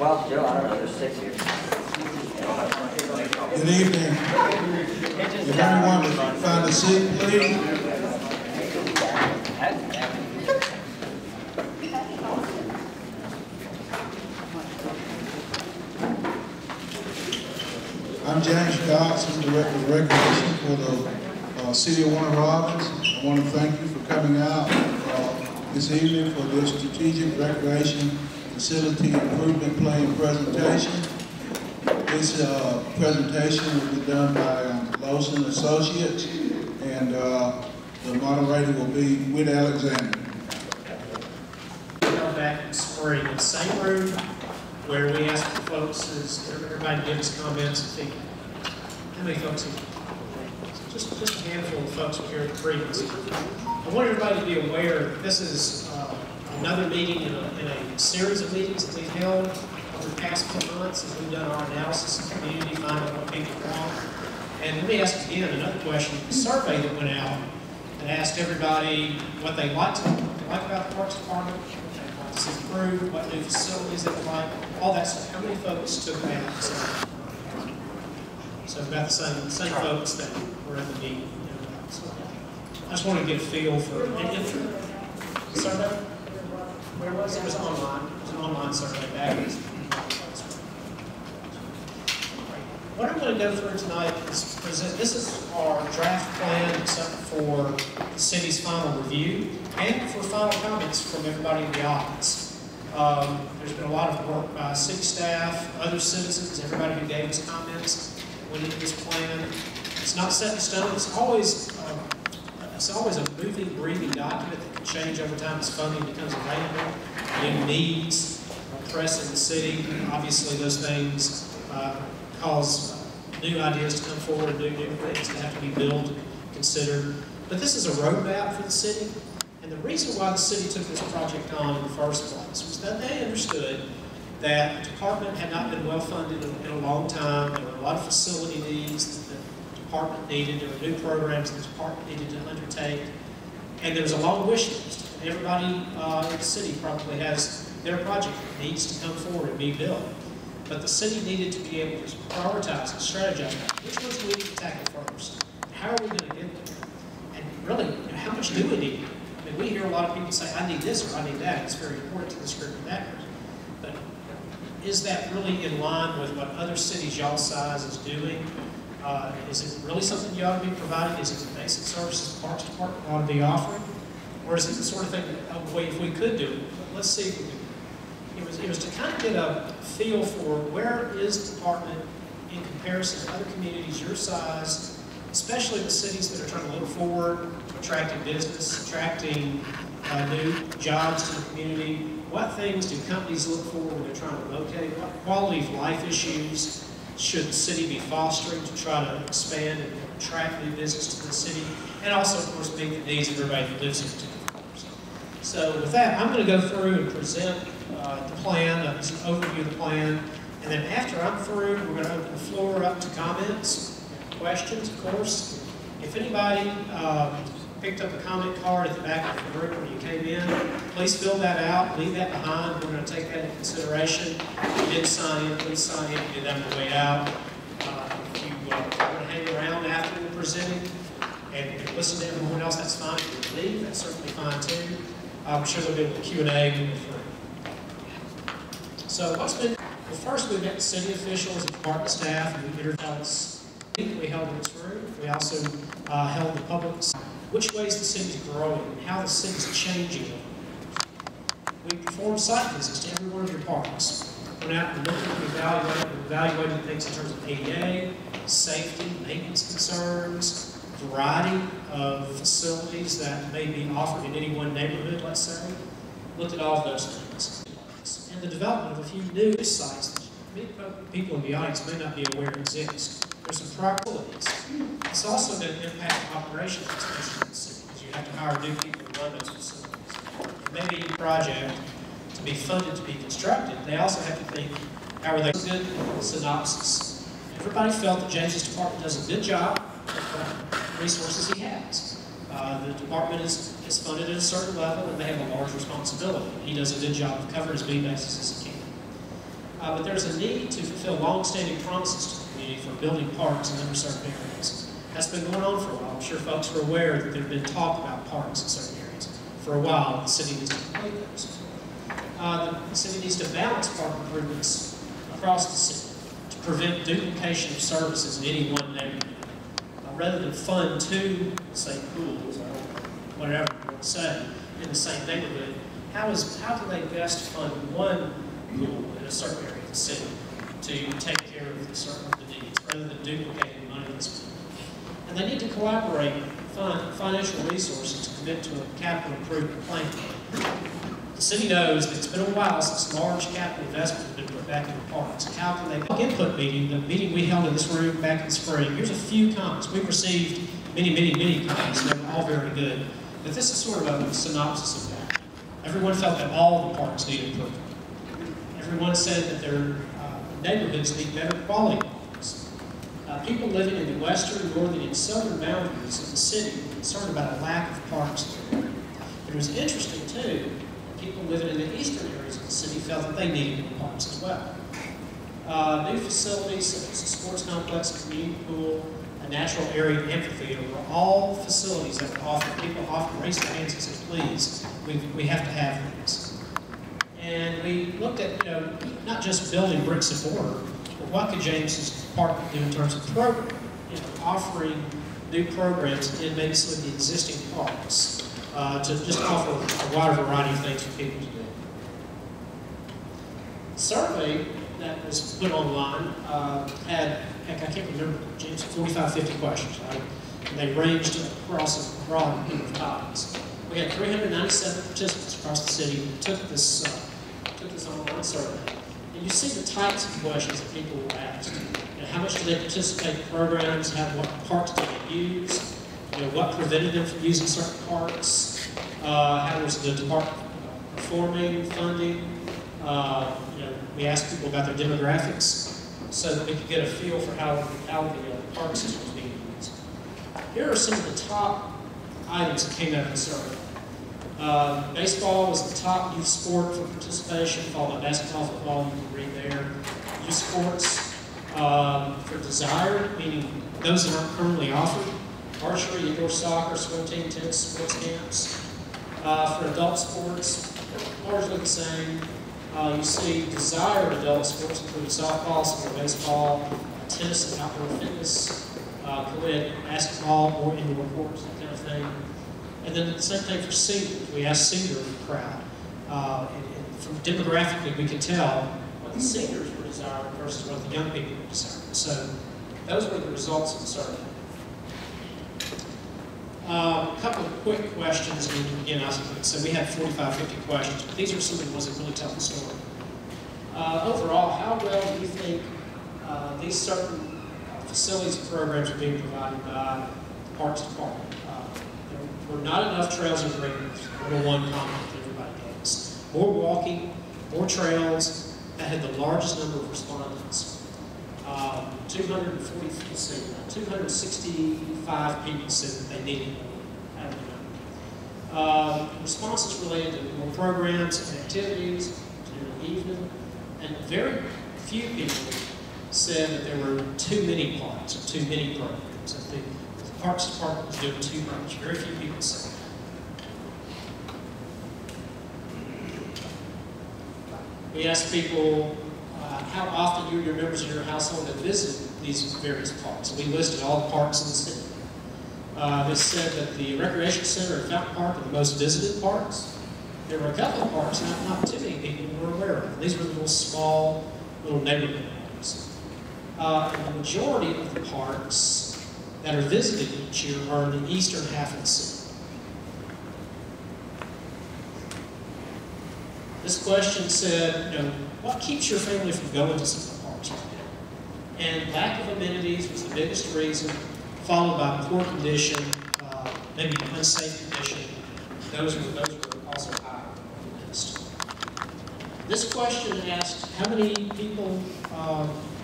Well, Joe, I don't know, there's 6 here. Good evening. If everyone would find a seat, please. I'm James Cox. I'm Director of Recreation for the City of Warner Robins. I want to thank you for coming out this evening for this strategic recreation facility improvement plan presentation. This presentation will be done by Lawson Associates, and the moderator will be Whit Alexander. Back in spring, in the same room where we asked the folks, everybody give us comments and feedback. How many folks here? Just a handful of folks were here at the previous. I want everybody to be aware that this is another meeting in a series of meetings that we've held over the past few months as we've done our analysis of the community, finding what people want. And let me ask again another question. The survey that went out that asked everybody what they like about the Parks Department, what they want to see improved, what new facilities they would like, all that stuff. How many folks took that? So about the same folks that were at the meeting. So I just want to get a feel for the survey. Where was it? It was online. It was an online survey back. What I'm going to go through tonight is present. This is our draft plan, except for the city's final review and for final comments from everybody in the audience. There's been a lot of work by city staff, other citizens, everybody who gave us comments went into this plan. It's not set in stone. It's always a moving, breathing document that can change over time as funding becomes available. New needs are pressing the city. Obviously, those things cause new ideas to come forward, new things that have to be built, considered. But this is a roadmap for the city. And the reason why the city took this project on in the first place was that they understood that the department had not been well funded in a long time. There were a lot of facility needs that the department needed. There were new programs that the department needed to undertake. And there was a long wish list. Everybody in the city probably has their project that needs to come forward and be built. But the city needed to be able to prioritize and strategize which ones do we need to tackle first? How are we going to get there? And really, how much do we need? I mean, we hear a lot of people say, I need this or I need that. It's very important to this group of actors. But is that really in line with what other cities y'all size is doing? Is it really something you ought to be providing? Is it the basic services the Parks Department ought to be offering? Or is it the sort of thing that, oh, wait, if we could do it, let's see if we can. It was to kind of get a feel for where is the department in comparison to other communities your size, especially the cities that are trying to look forward to attracting business, attracting new jobs to the community. What things do companies look for when they're trying to locate? What quality of life issues should the city be fostering to try to expand and attract new business to the city? And also, of course, meet the needs of everybody who lives in particular parts. So with that, I'm going to go through and present the plan, an overview of the plan. And then after I'm through, we're going to open the floor up to comments, questions, of course. If anybody picked up a comment card at the back of the group when you came in, please fill that out, leave that behind. We're going to take that into consideration. If you did sign in, please sign in. You did that on the way out. If you want to hang around after we're presenting and listen to everyone else, that's fine. If you leave, that's certainly fine too. I'm sure there'll be a Q&A when we're through. So what's been, well, first we've got the city officials and department staff who interviewed us. We held in this room. We also held the public, which ways the city's growing and how the city's changing. We performed site visits to every one of your parks. Went out and looked at and evaluated things in terms of ADA, safety, maintenance concerns, variety of facilities that may be offered in any one neighborhood, let's say. Looked at all of those things. And the development of a few new sites that people in the audience may not be aware exist. There's some priorities. It's also going to impact operations expenses in the city, because you have to hire new people to run those facilities. It may be a project to be funded to be constructed. They also have to think, how are they good synopsis? Everybody felt that James's department does a good job with the resources he has. The department is funded at a certain level and they have a large responsibility. He does a good job of covering as many bases as he can. But there's a need to fulfill long-standing promises to the community for building parks in underserved areas. That's been going on for a while. I'm sure folks are aware that there's been talk about parks in certain areas. For a while, the city needs to complete those. The city needs to balance park improvements across the city to prevent duplication of services in any one neighborhood. Rather than fund two, say, pools or whatever you want to say in the same neighborhood, how can they best fund one pool in a certain area of the city to take care of certain of the needs rather than duplicating money that's spent? And they need to collaborate, fund financial resources to commit to a capital improvement plan. The city knows that it's been a while since large capital investments have been put back into parks. How can they input meeting, the meeting we held in this room back in the spring? Here's a few comments. We've received many comments. They were all very good. But this is sort of a synopsis of that. Everyone felt that all the parks need improvement. Everyone said that their neighborhoods need better quality parks. People living in the western, northern, and southern boundaries of the city were concerned about a lack of parks there. But it was interesting, too, people living in the eastern areas of the city felt that they needed new parks as well. New facilities such as a sports complex, a community pool, a natural area amphitheater were all facilities that would offer, people often raise their hands and say, please, we have to have these. And we looked at, not just building bricks and mortar, but what could James's department do in terms of programming, offering new programs in maybe some of the existing parks. To just offer a wider variety of things for people to do. The survey that was put online had, heck, I can't remember, James, 45, 50 questions, right? And they ranged across a broad number of topics. We had 397 participants across the city who took this online survey. And you see the types of questions that people were asked. How much do they participate in programs? What parks do they use? What prevented them from using certain parks? How was the department performing, funding? We asked people about their demographics so that we could get a feel for how the park system was being used. Here are some of the top items that came out of the survey. Baseball was the top youth sport for participation, followed by basketball, football, you can read there. Youth sports for desired, meaning those that aren't currently offered. Archery, indoor soccer, swim team, tennis, sports camps. For adult sports, largely the same. You see desired adult sports include softball, small baseball, tennis and outdoor fitness, co-ed basketball, or indoor courts, that kind of thing. And then the same thing for seniors. We asked senior crowd. And from demographically, we could tell what the seniors were desiring versus what the young people were desiring. So those were the results of the survey. A couple of quick questions, and again, so we had 45, 50 questions, but these are some of the ones that really tell the story. Overall, how well do you think these certain facilities and programs are being provided by the Parks Department? There were not enough trails and greenways. Number one comment that everybody gave us. More walking, more trails. That had the largest number of respondents. 265 people said that they needed more. Responses related to more programs and activities, to do in the evening, and very few people said that there were too many parks or too many programs. That the Parks Department was doing too much. Very few people said that. We asked people how often you or your members of your household have visited these various parks. We listed all the parks in the city. They said that the Recreation Center and Fountain Park are the most visited parks. There were a couple of parks, not too many people were aware of. These were the little small, little neighborhood parks. And the majority of the parks that are visited each year are in the eastern half of the city. This question said, what keeps your family from going to some of the parks right now? And lack of amenities was the biggest reason, followed by poor condition, maybe unsafe condition. Those were also high on the list. This question asked how many people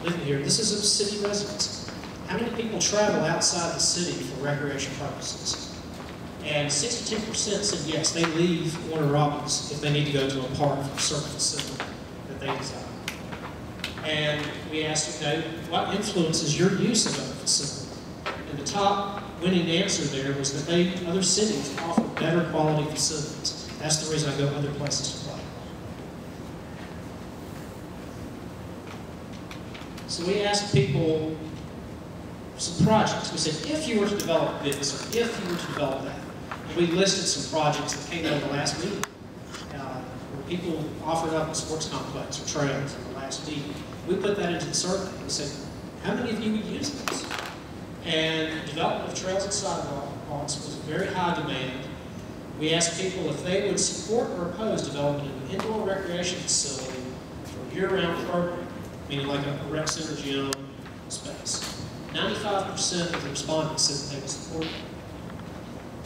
live here. This is of city residents. How many people travel outside the city for recreation purposes? And 62% said yes, they leave Warner Robins if they need to go to a park for a certain facility that they desire. And we asked, what influences your use of a facility? And the top winning answer there was that other cities offer better quality facilities. That's the reason I go other places to play. So we asked people some projects. We said, if you were to develop this, or if you were to develop that. And we listed some projects that came out of the last meeting. Where people offered up a sports complex or trails in the last meeting. We put that into the survey. We said, how many of you would use this? And development of trails and sidewalks was a very high demand. We asked people if they would support or oppose development of an indoor recreation facility for a year-round program, meaning like a rec center gym space. 95% of the respondents said that they would support it.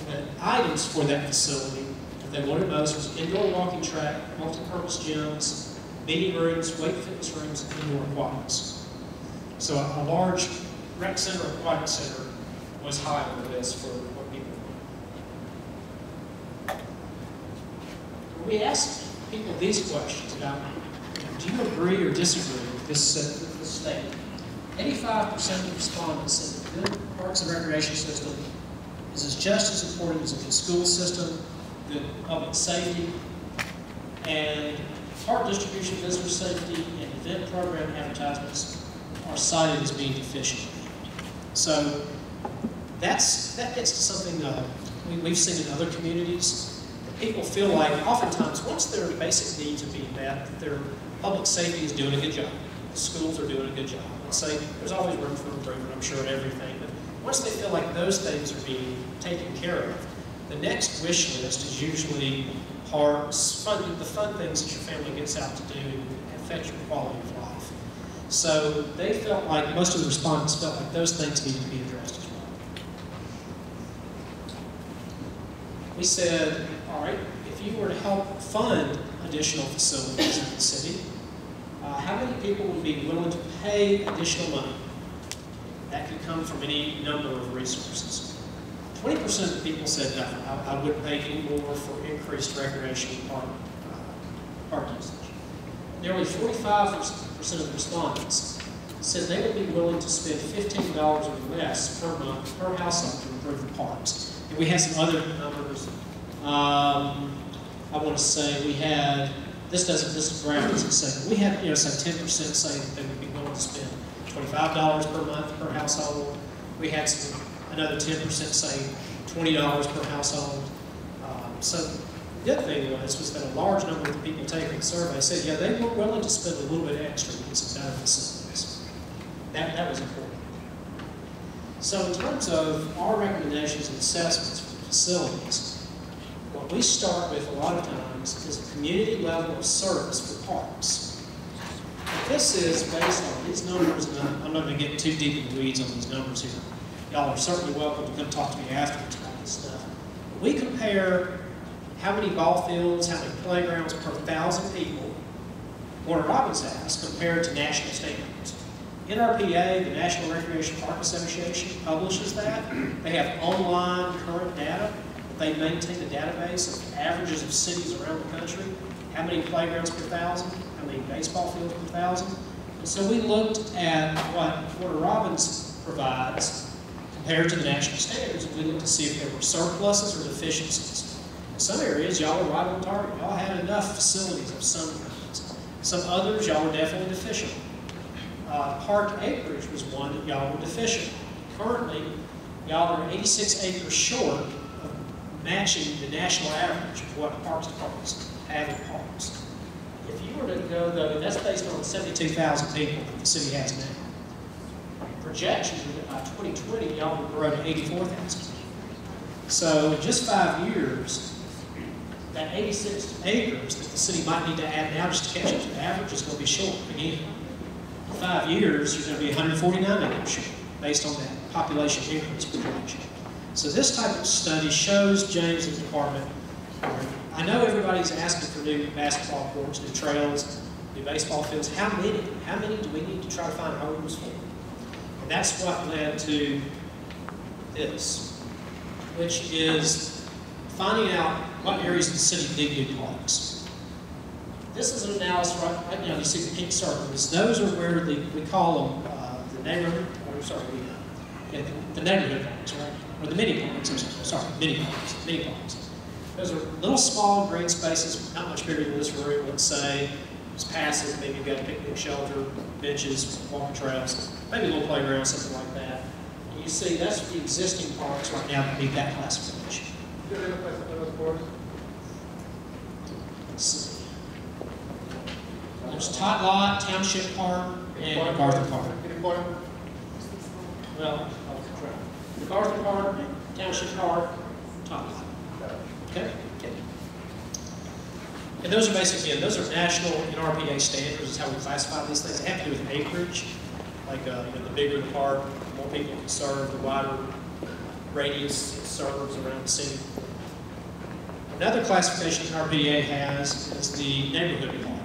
The items for that facility that they wanted most was indoor walking track, multi-purpose gyms, meeting rooms, weight fitness rooms, and indoor aquatics. So a large rec center or aquatic center was high on the list for what people wanted. We asked people these questions about, do you agree or disagree with this statement? 85% of respondents said the good parks and recreation system is just as important as the school system, the public safety, and park distribution, visitor safety, and event program advertisements are cited as being deficient. So that gets to something we've seen in other communities. People feel like oftentimes once their basic needs are being met, that their public safety is doing a good job, the schools are doing a good job. Let's say there's always room for improvement, I'm sure, in everything, but once they feel like those things are being taken care of, the next wish list is usually parks, the fun things that your family gets out to do and affect your quality of life. So they felt like, most of the respondents felt like those things needed to be addressed as well. We said, all right, if you were to help fund additional facilities in the city, how many people would be willing to pay additional money? That could come from any number of resources. 20% of the people said no, I wouldn't pay any more for increased recreation park usage. Nearly 45% of the respondents said they would be willing to spend $15 or less per month per household to improve the parks. And we had some other numbers. I want to say we had, this graph doesn't say, but we had, say 10% say that they would be willing to spend $25 per month per household. We had another 10% say $20 per household. So the good thing was that a large number of the people taking the survey said, yeah, they were willing to spend a little bit extra to get some better facilities. That was important. So in terms of our recommendations and assessments for facilities, what we start with a lot of times is a community level of service for parks. This is based on these numbers, and I'm not going to get too deep in the weeds on these numbers here. Y'all are certainly welcome to come talk to me afterwards about this stuff. But we compare how many ball fields, how many playgrounds per 1,000 people Warner Robins has compared to national standards. NRPA, the National Recreation Park Association, publishes that. They have online current data. They maintain a database of averages of cities around the country. How many playgrounds per 1,000? How many baseball fields per 1,000? And so we looked at what Warner Robins provides compared to the national standards, and we looked to see if there were surpluses or deficiencies. In some areas, y'all were right on target. Y'all had enough facilities of some kinds. Some others, y'all were definitely deficient. Park acreage was one that y'all were deficient. Currently, y'all are 86 acres short of matching the national average of what parks departments have in parks. If you were to go, though, that's based on 72,000 people that the city has now. Projections are that by 2020, y'all will grow to 84,000. So in just 5 years, that 86 acres that the city might need to add now just to catch up to the average is going to be short again. In 5 years, you're going to be 149 acres short based on that population increase projection. So this type of study shows James's department. I know everybody's asking for new basketball courts, new trails, new baseball fields. How many? How many do we need to try to find homes for? And that's what led to this, which is finding out what areas of the city need new parks. This is an analysis right now. You see the pink circles. Those are where we call them the neighborhood. Or sorry, the neighborhood parks, right? Or the mini parks. Sorry, mini parks. Mini parks. Those are little small green spaces, not much bigger than this room. Let's say it's passive. Maybe you've got a picnic shelter, benches, walking trails, maybe a little playground, something like that. And you see that's the existing parks right now that meet that classification. There's Tot Lot, Township Park, and MacArthur Park. Well, MacArthur Park, Township Park, Tot Lot. Okay? And those are basically, those are national NRPA standards, is how we classify these things. They have to do with acreage. Like, the bigger the park, the more people can serve, the wider radius it serves around the city. Another classification NRPA has is the neighborhood park.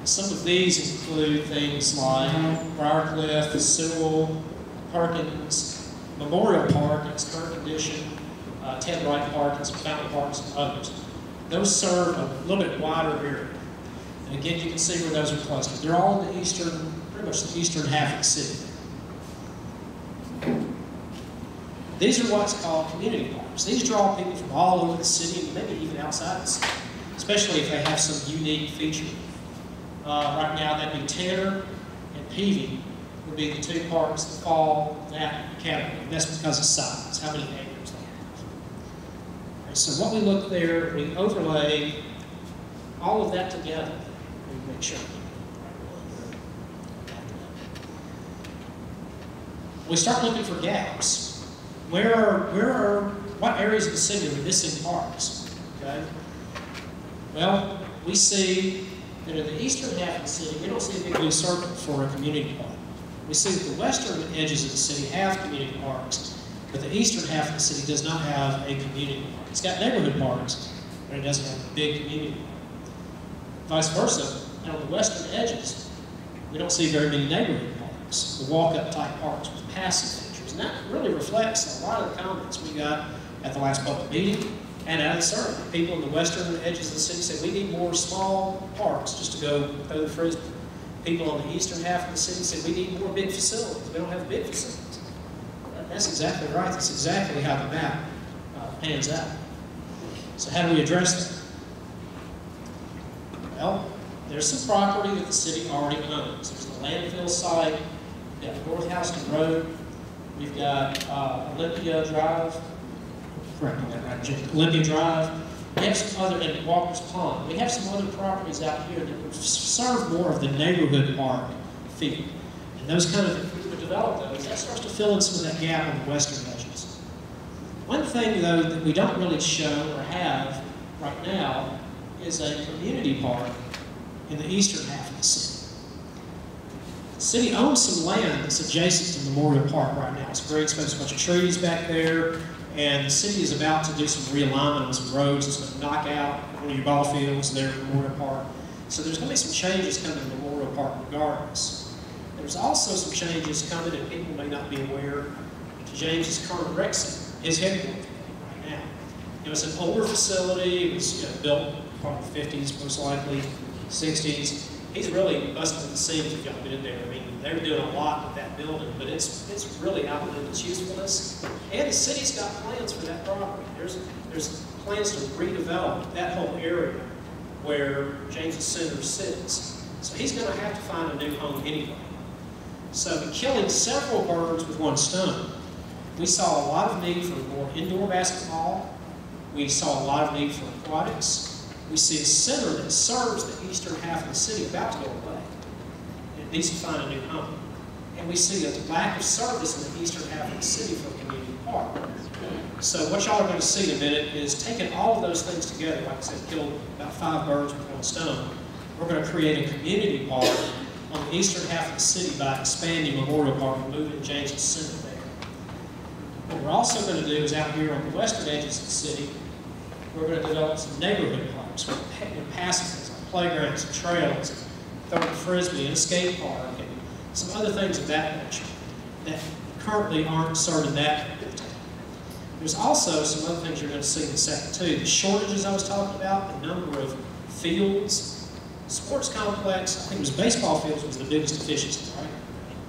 Some of these include things like Briarcliff, Sewell, Perkins, Memorial Park in its current condition, Ted Wright Park, and some fountain parks and others. Those serve a little bit wider area. And again, you can see where those are clustered. They're all in the eastern, pretty much the eastern half of the city. These are what's called community parks. These draw people from all over the city and maybe even outside the city, especially if they have some unique feature. Right now, that'd be Tanner and Peavy would be the two parks that fall in that category. And that's because of size, how many acres they have. Right, so what we look there, we overlay all of that together. We make sure. We start looking for gaps. What areas of the city are missing parks? Okay. Well, we see that in the eastern half of the city, we don't see a big blue circle for a community park. We see that the western edges of the city have community parks, but the eastern half of the city does not have a community park. It's got neighborhood parks, but it doesn't have a big community park. Vice versa, on the western edges, we don't see very many neighborhood parks, the walk-up type parks with passive features. And that really reflects a lot of the comments we got at the last public meeting and at the survey. People in the western edges of the city said, we need more small parks just to go throw the frisbee. People on the eastern half of the city said, we need more big facilities. We don't have big facilities. That's exactly right. That's exactly how the map pans out. So how do we address that? Well, there's some property that the city already owns. There's the landfill site. We've got North Houston Road. We've got Olympia Drive. Correcting that right, Jim. Olympia Drive. We have some other, and Walker's Pond. We have some other properties out here that would serve more of the neighborhood park feel. And those kind of, if we would develop those, that starts to fill in some of that gap on the western edges. One thing, though, that we don't really show or have right now is a community park in the eastern half of the city. The city owns some land that's adjacent to Memorial Park right now. It's great, there's a bunch of trees back there. And the city is about to do some realignment on some roads. It's going to knock out one of your ball fields there at Memorial Park. So there's going to be some changes coming to Memorial Park regardless. There's also some changes coming, and people may not be aware, to James's current rec center, his headquarters right now. It was an older facility. It was built probably the 50s, most likely, 60s. He's really busted the seams if y'all been in there. I mean, they were doing a lot with that building, but it's really outlived its usefulness. And the city's got plans for that property. There's plans to redevelop that whole area where James's Center sits. So he's going to have to find a new home anyway. So killing several birds with one stone, we saw a lot of need for more indoor basketball. We saw a lot of need for aquatics. We see a center that serves the eastern half of the city about to go away. It needs to find a new home. And we see a lack of service in the eastern half of the city for a community park. So what y'all are going to see in a minute is taking all of those things together, like I said, kill about 5 birds with one stone. We're going to create a community park on the eastern half of the city by expanding Memorial Park and moving James's Center there. What we're also going to do is out here on the western edges of the city, we're going to develop some neighborhood parks with passive things like playgrounds and trails, and throwing a frisbee and a skate park, and some other things of that nature that currently aren't serving that. There's also some other things you're going to see in a second too. The shortages I was talking about, the number of fields Sports complex, I think it was baseball fields was the biggest deficiency, right?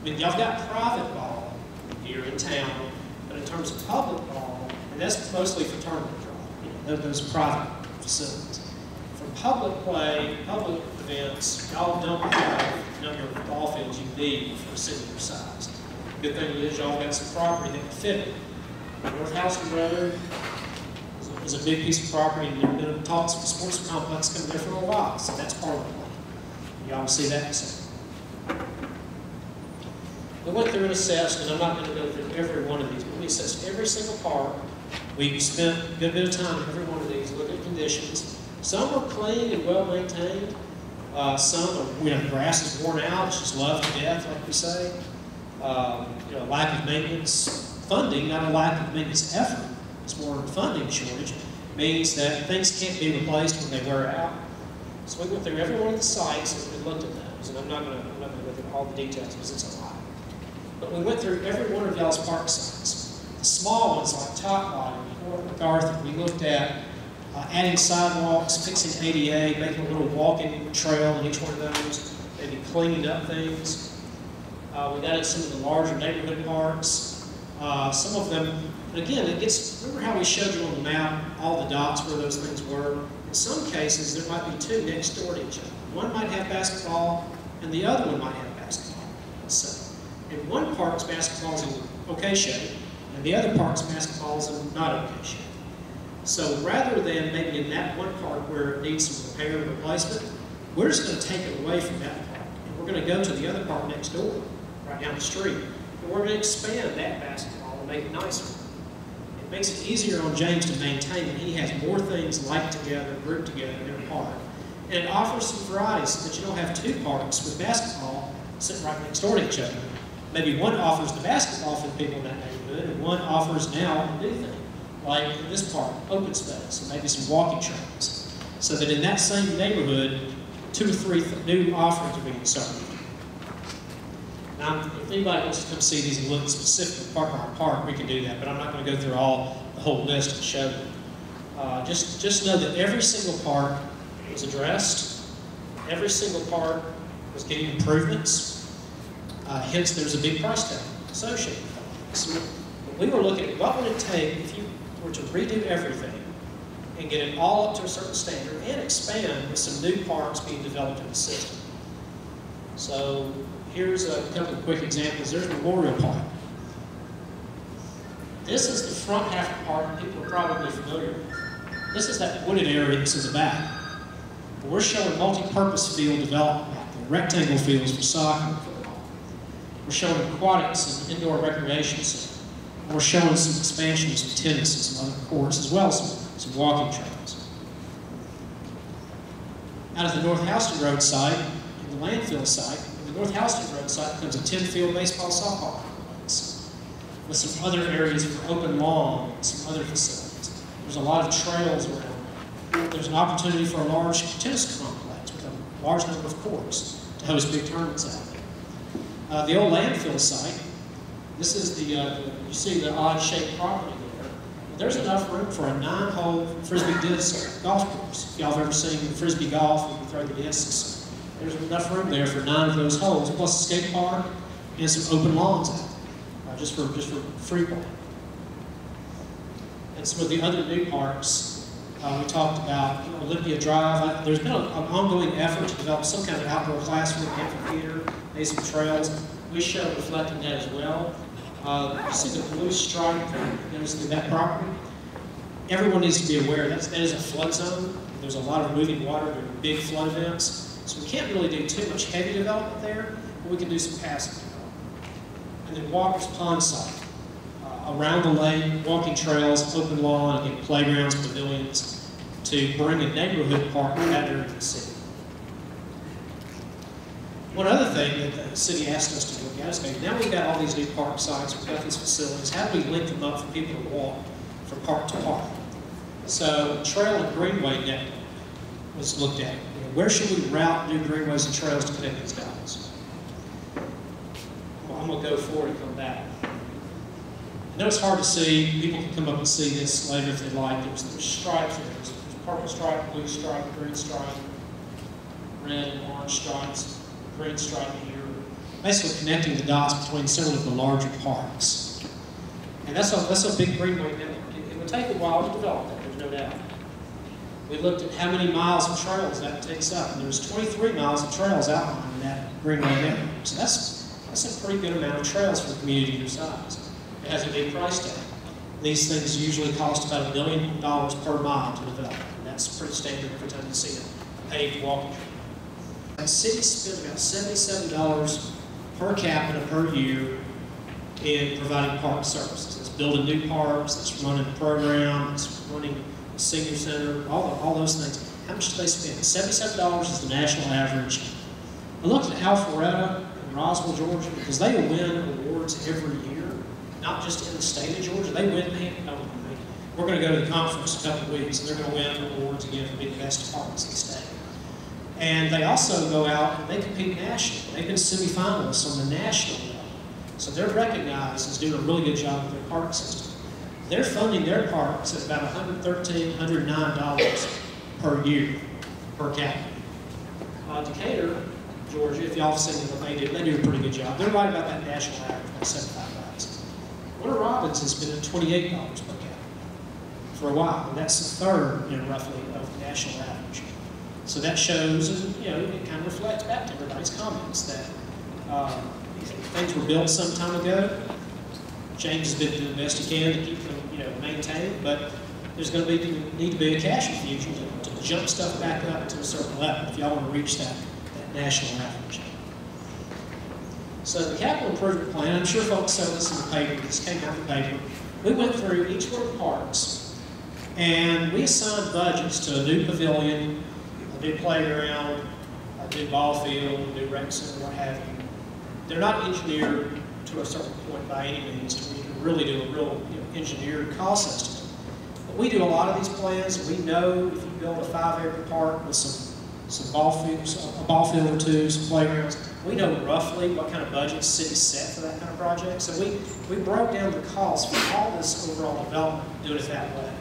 I mean, y'all got private ball here in town, but in terms of public ball, and that's mostly for tournament draw, those private facilities. For public play, public events, y'all don't have the number of ball fields you need for a city your size. Good thing is y'all got some property that can fit it. North Houston Road is a big piece of property, and there have been talks of the sports complex coming there for a while, so that's part of the plan. Y'all will see that soon. We went through and assessed, and I'm not going to go through every one of these, but we assessed every single park. We spent a good bit of time in every one of these, looking at conditions. Some are clean and well maintained. Some are, grass is worn out, it's just loved to death, like we say. Lack of maintenance funding, not a lack of maintenance effort. It's more of a funding shortage. Means that things can't be replaced when they wear out. So we went through every one of the sites and we looked at those. And I'm not going to go through all the details because it's a lot. But we went through every one of y'all's park sites. The small ones like Topwater, Fort MacArthur, we looked at adding sidewalks, fixing ADA, making a little walking trail in each one of those, maybe cleaning up things. We added some of the larger neighborhood parks. Some of them, and again, remember how we showed you on the map all the dots where those things were? In some cases, there might be two next door to each other. One might have basketball, and the other one might have basketball. So, in one park's basketball is in okay shape, and the other park's basketball is in not okay shape. So rather than maybe in that one park where it needs some repair and replacement, we're just going to take it away from that park, and we're going to go to the other park next door, right down the street, and we're going to expand that basketball and make it nicer. It makes it easier on James to maintain when he has more things linked together, grouped together in a park. And it offers some variety so that you don't have two parks with basketball sitting right next door to each other. Maybe one offers the basketball for the people in that neighborhood, and one offers now a new thing, like in this park, open space, and maybe some walking trails. So that in that same neighborhood, 2 or 3 new offerings are being served. Now, if anybody wants to come see these and look specifically park by park, we can do that, but I'm not going to go through the whole list and show them. Just know that every single park was addressed. Every single park was getting improvements. Hence, there's a big price tag associated with that. So we were looking at what would it take if you were to redo everything and get it all up to a certain standard and expand with some new parks being developed in the system. So here's a couple of quick examples. There's Memorial Park. This is the front half of the park that people are probably familiar with. This is that wooded area that's in the back. But we're showing multi-purpose field development, the rectangle fields for soccer and football. We're showing aquatics and indoor recreation center. We're showing some expansion of some tennis and some other courts, as well as some walking trails. Out of the North Houston Road site, and the landfill site, the North Houston Road site becomes a 10-field baseball softball complex with some other areas for open lawn and some other facilities. There's a lot of trails around. There's an opportunity for a large tennis complex with a large number of courts to host big tournaments out there. The old landfill site, this is you see the odd-shaped property there. There's enough room for a 9-hole frisbee disc golf course. If y'all have ever seen frisbee golf, you can throw the discs. There's enough room there for 9 of those holes, plus a skate park and some open lawns out there, just for free play. And some of the other new parks, we talked about Olympia Drive. There's been an ongoing effort to develop some kind of outdoor classroom, amphitheater, maybe some trails. We show reflecting that as well. You see the blue stripe that goes through that property? Everyone needs to be aware that is a flood zone. There's a lot of moving water during big flood events. So we can't really do too much heavy development there, but we can do some passive development. And then Walker's Pond site. Around the lake, walking trails, open lawn, again, playgrounds, pavilions, to bring a neighborhood park out there in the city. One other thing that the city asked us to look at is, okay, now we've got all these new park sites, we've got these facilities, how do we link them up for people to walk from park to park? So trail and greenway network was looked at. Where should we route new greenways and trails to connect these dots? Well, I'm going to go forward and come back. I know it's hard to see. People can come up and see this later if they'd like. There's stripes there. There's purple stripe, blue stripe, green stripe. red and orange stripes, green stripe here, basically connecting the dots between several of the larger parks. And that's a big greenway network. It would take a while to develop that, there's no doubt. We looked at how many miles of trails that takes up, and there's 23 miles of trails outlined in that greenway network. So that's a pretty good amount of trails for a community your size. It has a big price tag. These things usually cost about $1 million per mile to develop, and that's pretty standard every time you see a paved walking trail. The city spent about $77 per capita per year in providing park services. It's building new parks, it's running a program, it's running a senior center, all those things. How much do they spend? $77 is the national average. I looked at Alpharetta and Roswell, Georgia, because they win awards every year, not just in the state of Georgia. They win, we're going to go to the conference in a couple of weeks, and they're going to win awards again for being the best parks in the state. And they also go out and they compete nationally. They've been semifinalists on the national level. So they're recognized as doing a really good job with their park system. They're funding their parks at about $113, $109 per year, per capita. Decatur, Georgia, if y'all have seen what they do a pretty good job. They're right about that national average, about $75. Warner Robins has been at $28 per capita for a while, and that's the third, roughly, of the national average. So that shows, and it kind of reflects back to everybody's comments that things were built some time ago. James has been doing the best he can to keep them, maintained, but there's going to need to be a cash infusion to jump stuff back up to a certain level if y'all want to reach that national average. So the capital improvement plan, I'm sure folks saw this in the paper, this came out in the paper. We went through each one of the parks, and we assigned budgets to a new pavilion, a new playground, a new ball field, a new rec center, what have you. They're not engineered to a certain point by any means to where you can really do a real engineered cost estimate. But we do a lot of these plans, and we know if you build a 5-acre park with some ball fields, a ball field or two, some playgrounds, we know roughly what kind of budget the city's set for that kind of project. So we broke down the cost for all this overall development, doing it that way.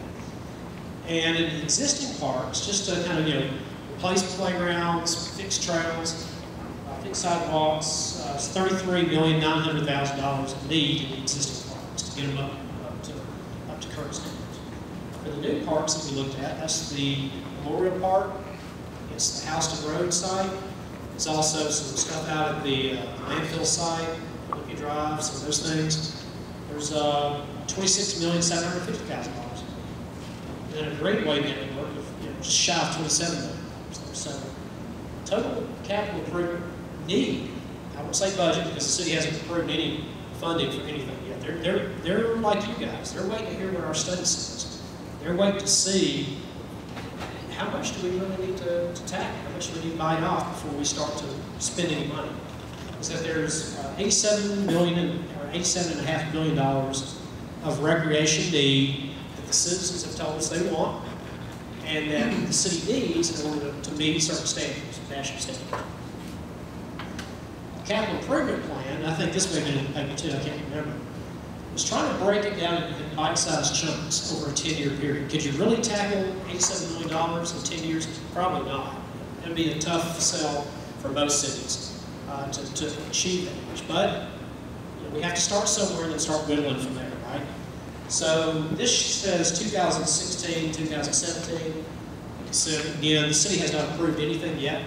And in existing parks, just to kind of replace playgrounds, fix trails, fix sidewalks, it's $33,900,000 need in the existing parks to get them up to current standards. For the new parks that we looked at, that's the Memorial Park, it's the Houston Road site, it's also some stuff out at the landfill site, Olympia Drive, some of those things. There's $26,750,000. And then a Greenway network of just shy of $27 million. So total capital improvement need, I won't say budget because the city hasn't approved any funding for anything yet. They're like you guys. They're waiting to hear what our study says. They're waiting to see how much do we really need to tackle, how much do we need to bite off before we start to spend any money. So there's $87.5 million of recreation need that the citizens have told us they want, and that the city needs in order to meet certain standards, national standards. Capital improvement plan, I think this may have been in the paper too, I can't remember, was trying to break it down in bite-sized chunks over a 10-year period. Could you really tackle $87 million in 10 years? Probably not. It would be a tough sell for most cities to achieve that much. But we have to start somewhere and then start whittling from there, right? So this says 2016, 2017. So again, the city has not approved anything yet.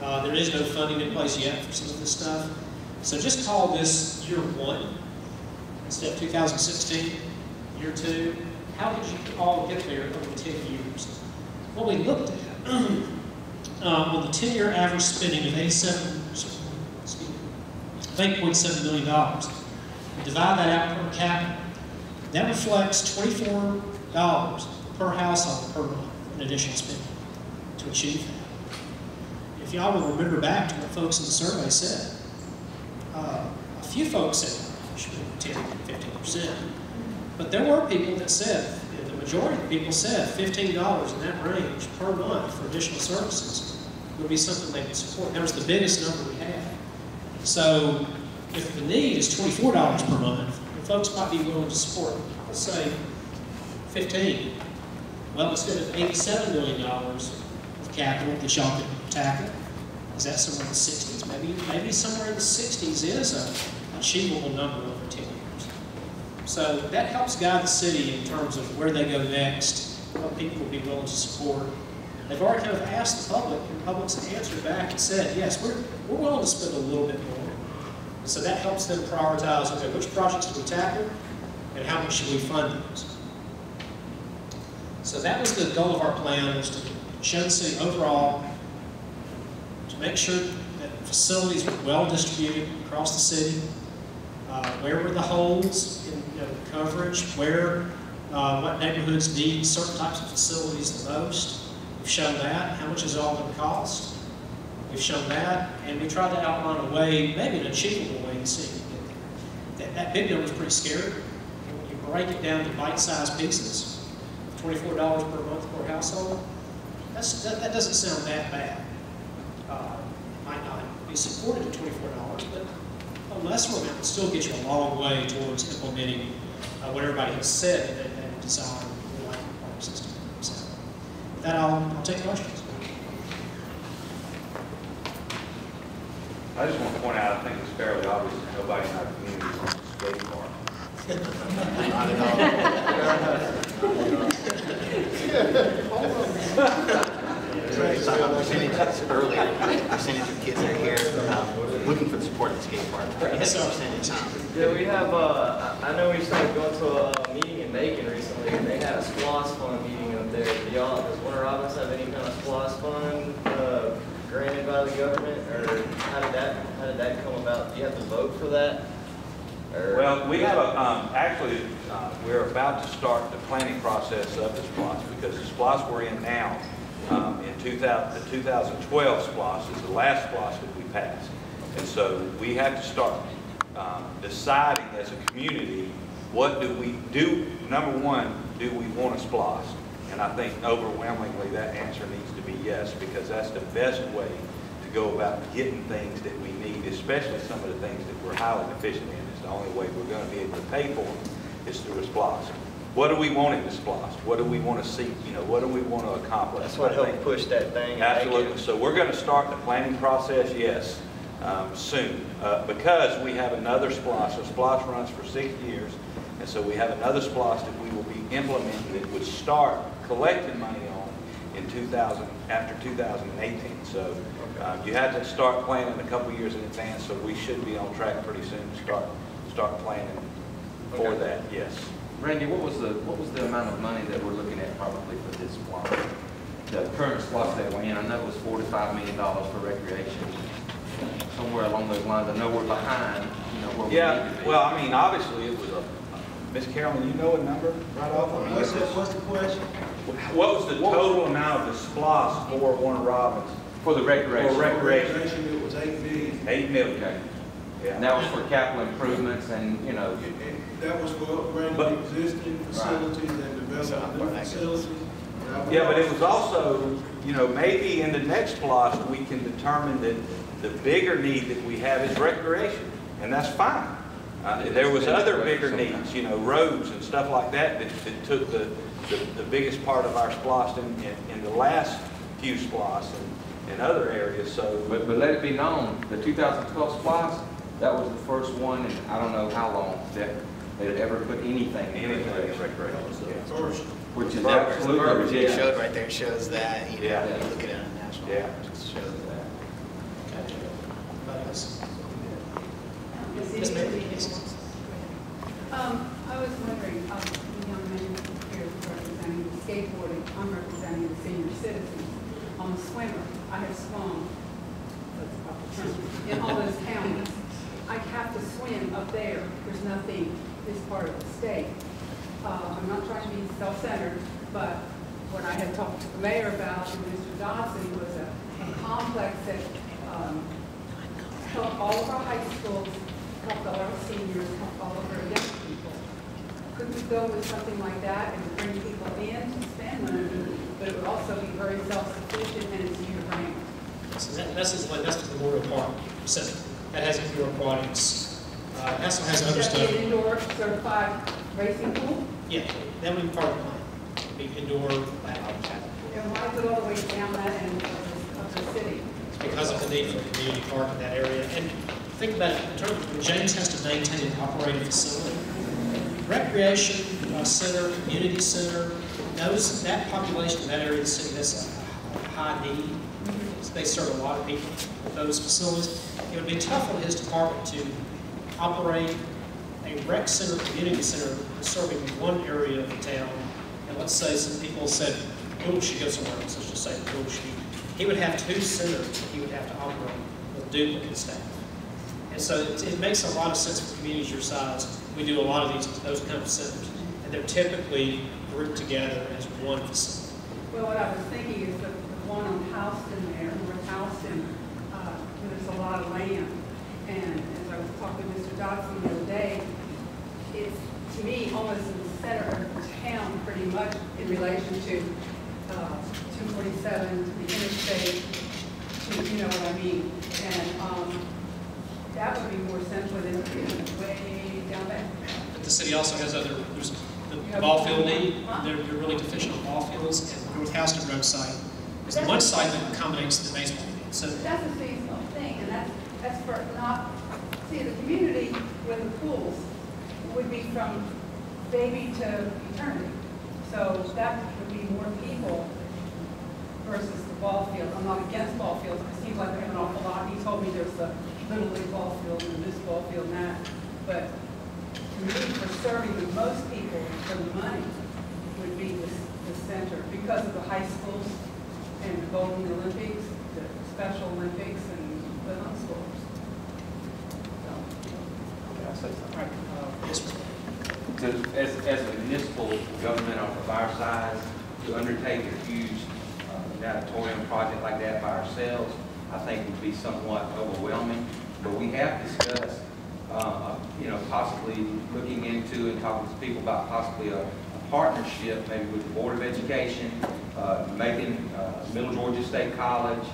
There is no funding in place yet for some of this stuff. So just call this year 1 instead of 2016, year 2. How did you all get there over 10 years? What we looked at on the 10-year average spending of $8.7 million. We divide that out per capita. That reflects $24 per household per month in additional spending to achieve that. If y'all will remember back to what folks in the survey said, a few folks said it should be 10 to 15%, but there were people that said, the majority of the people said $15 in that range per month for additional services would be something they could support. That was the biggest number we had. So if the need is $24 per month, and folks might be willing to support, let's say 15, well, instead of $87 million of capital that y'all could tackle, Is that somewhere in the 60s? Maybe somewhere in the 60s is an achievable number over 10 years. So that helps guide the city in terms of where they go next, what people will be willing to support. They've already kind of asked the public, and the public's answered back and said, yes, we're willing to spend a little bit more. So that helps them prioritize, okay, which projects do we tackle, and how much should we fund those? So that was the goal of our plan, was to show the city overall, to make sure that facilities were well distributed across the city, where were the holes in coverage, what neighborhoods need certain types of facilities the most. We've shown that. How much is it all going to cost? We've shown that, and we tried to outline a way, maybe an achievable way to see if we get there. That big number is pretty scary. When you break it down to bite-sized pieces, $24 per month per household, that doesn't sound that bad. Might not be supported at $24, but a lesser amount would still get you a long way towards implementing what everybody has said that they desire in the light park system. So, with that, I'll take questions. I just want to point out, I think it's fairly obvious that nobody in our community is on the skate park. Not at all. Percentages earlier, percentage of kids that are here looking for the support of the skate park. Yes, sir. Percentage. Yeah, we have, I know we started going to a meeting in Macon recently, and they had a SPLOS fund meeting up there. Does Warner Robins have any kind of SPLOS fund granted by the government, or how did that come about? Do you have to vote for that? Or? Well, we have actually, we're about to start the planning process of the SPLOS, because the SPLOS we're in now, the 2012 SPLOS is the last SPLOS that we passed. And so we have to start deciding as a community, what do we do? Number one, do we want a SPLOS? And I think overwhelmingly that answer needs to be yes, because that's the best way to go about getting things that we need, especially some of the things that we're highly deficient in. It's the only way we're going to be able to pay for them is through a SPLOS. What do we want in the SPLOS? What do we want to see? What do we want to accomplish? That's what helped push that thing. Absolutely. So we're going to start the planning process, yes, soon, because we have another SPLOS. So SPLOS runs for 6 years, and so we have another SPLOS that we will be implementing that would start collecting money on in after 2018. So you have to start planning a couple years in advance. So we should be on track pretty soon to start planning for that. Yes. Randy, what was the amount of money that we're looking at probably for this SPLOS? The current SPLOS that we're in, I know it was $4 to $5 million for recreation. Somewhere along those lines, I know we're behind. Where we need to be. Well, I mean, obviously it was Miss Carolyn, you know a number right off? What's the question? What was the total amount of the SPLOS for Warner Robins? For the recreation. For recreation. It was $8 million. $8 million. Okay. Yeah. And that was for capital improvements and, That was for upgrading existing facilities and developing new facilities. Yeah, but it was also, maybe in the next SPLOS we can determine that the bigger need that we have is recreation, and that's fine. There was other bigger needs, roads and stuff like that took the biggest part of our SPLOS in the last few SPLOS and other areas. So, but let it be known, the 2012 SPLOS, that was the first one in I don't know how long that they'd ever put anything in recreation. First. Which is absolutely It showed right there, it shows that, Yeah. look at it on a national. Yeah. It just shows that. Anybody else? Yes, Yes, ma'am. I was wondering, the young man here is representing skateboarding, I'm representing the senior citizens. I'm a swimmer, I have swum, that's the proper term, in all those counties. I have to swim up there, there's nothing this part of the state. I'm not trying to be self-centered, but what I had talked to the mayor about and Mr. Dodson was a complex that helped all of our high schools, helped all our seniors, helped all of our young people. Could we go with something like that and bring people in to spend money, but it would also be very self-sufficient and it's year-round? So that's the Memorial Park Center. That has indoor aquatics. It also has other Just stuff. an indoor certified racing pool? Yeah, that would be part of the plan. Be indoor lab. And why is it all the way down that end of the city? because of the need for a community park in that area. And think about it, in terms of when James has to maintain and operate a facility, recreation center, community center, that population in that area of the city has a high need. They serve a lot of people with those facilities. It would be tough on his department to operate a rec center, community center, serving one area of the town. And let's say some people said, "Oh, she goes somewhere else." Let's just say, "Oh, she." He would have 2 centers that he would have to operate with duplicate staff. And so it makes a lot of sense for communities your size. We do a lot of those kind of centers, and they're typically grouped together as one facility. Well, what I was thinking is the one on Houston there, North Houston, there's a lot of land. And as I was talking to Mr. Dodson the other day, it's, to me, almost in the center of town pretty much in relation to 247, to the interstate, you know what I mean? And that would be more central than way down there. But the city also has there's the ball field need. They're really deficient on ball fields, and North Houston Road site is the one site that accommodates the baseball field. So that's a seasonal thing, and that's for not, see, the community with the pools would be from baby to eternity. So that would be more people versus the ball field. I'm not against ball fields, it seems like they have an awful lot. He told me there's a little league ball field and this ball field and that. But to me, for serving the most people for the money would be the center because of the high schools and the Golden Olympics, the Special Olympics, and the unschools. Can I say something? right, yes, sir. As a municipal government of our size, to undertake a huge natatorium project like that by ourselves, I think would be somewhat overwhelming. But we have discussed, possibly looking into and talking to people about possibly a partnership, maybe with the Board of Education, making Middle Georgia State College,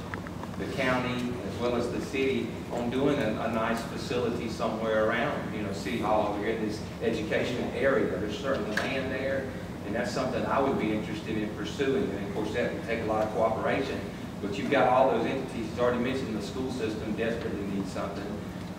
the county, as well as the city, on doing a nice facility somewhere around, City Hall over here in this educational area. There's certainly land there, and that's something I would be interested in pursuing. And of course, that would take a lot of cooperation. But you've got all those entities. He's already mentioned the school system desperately needs something.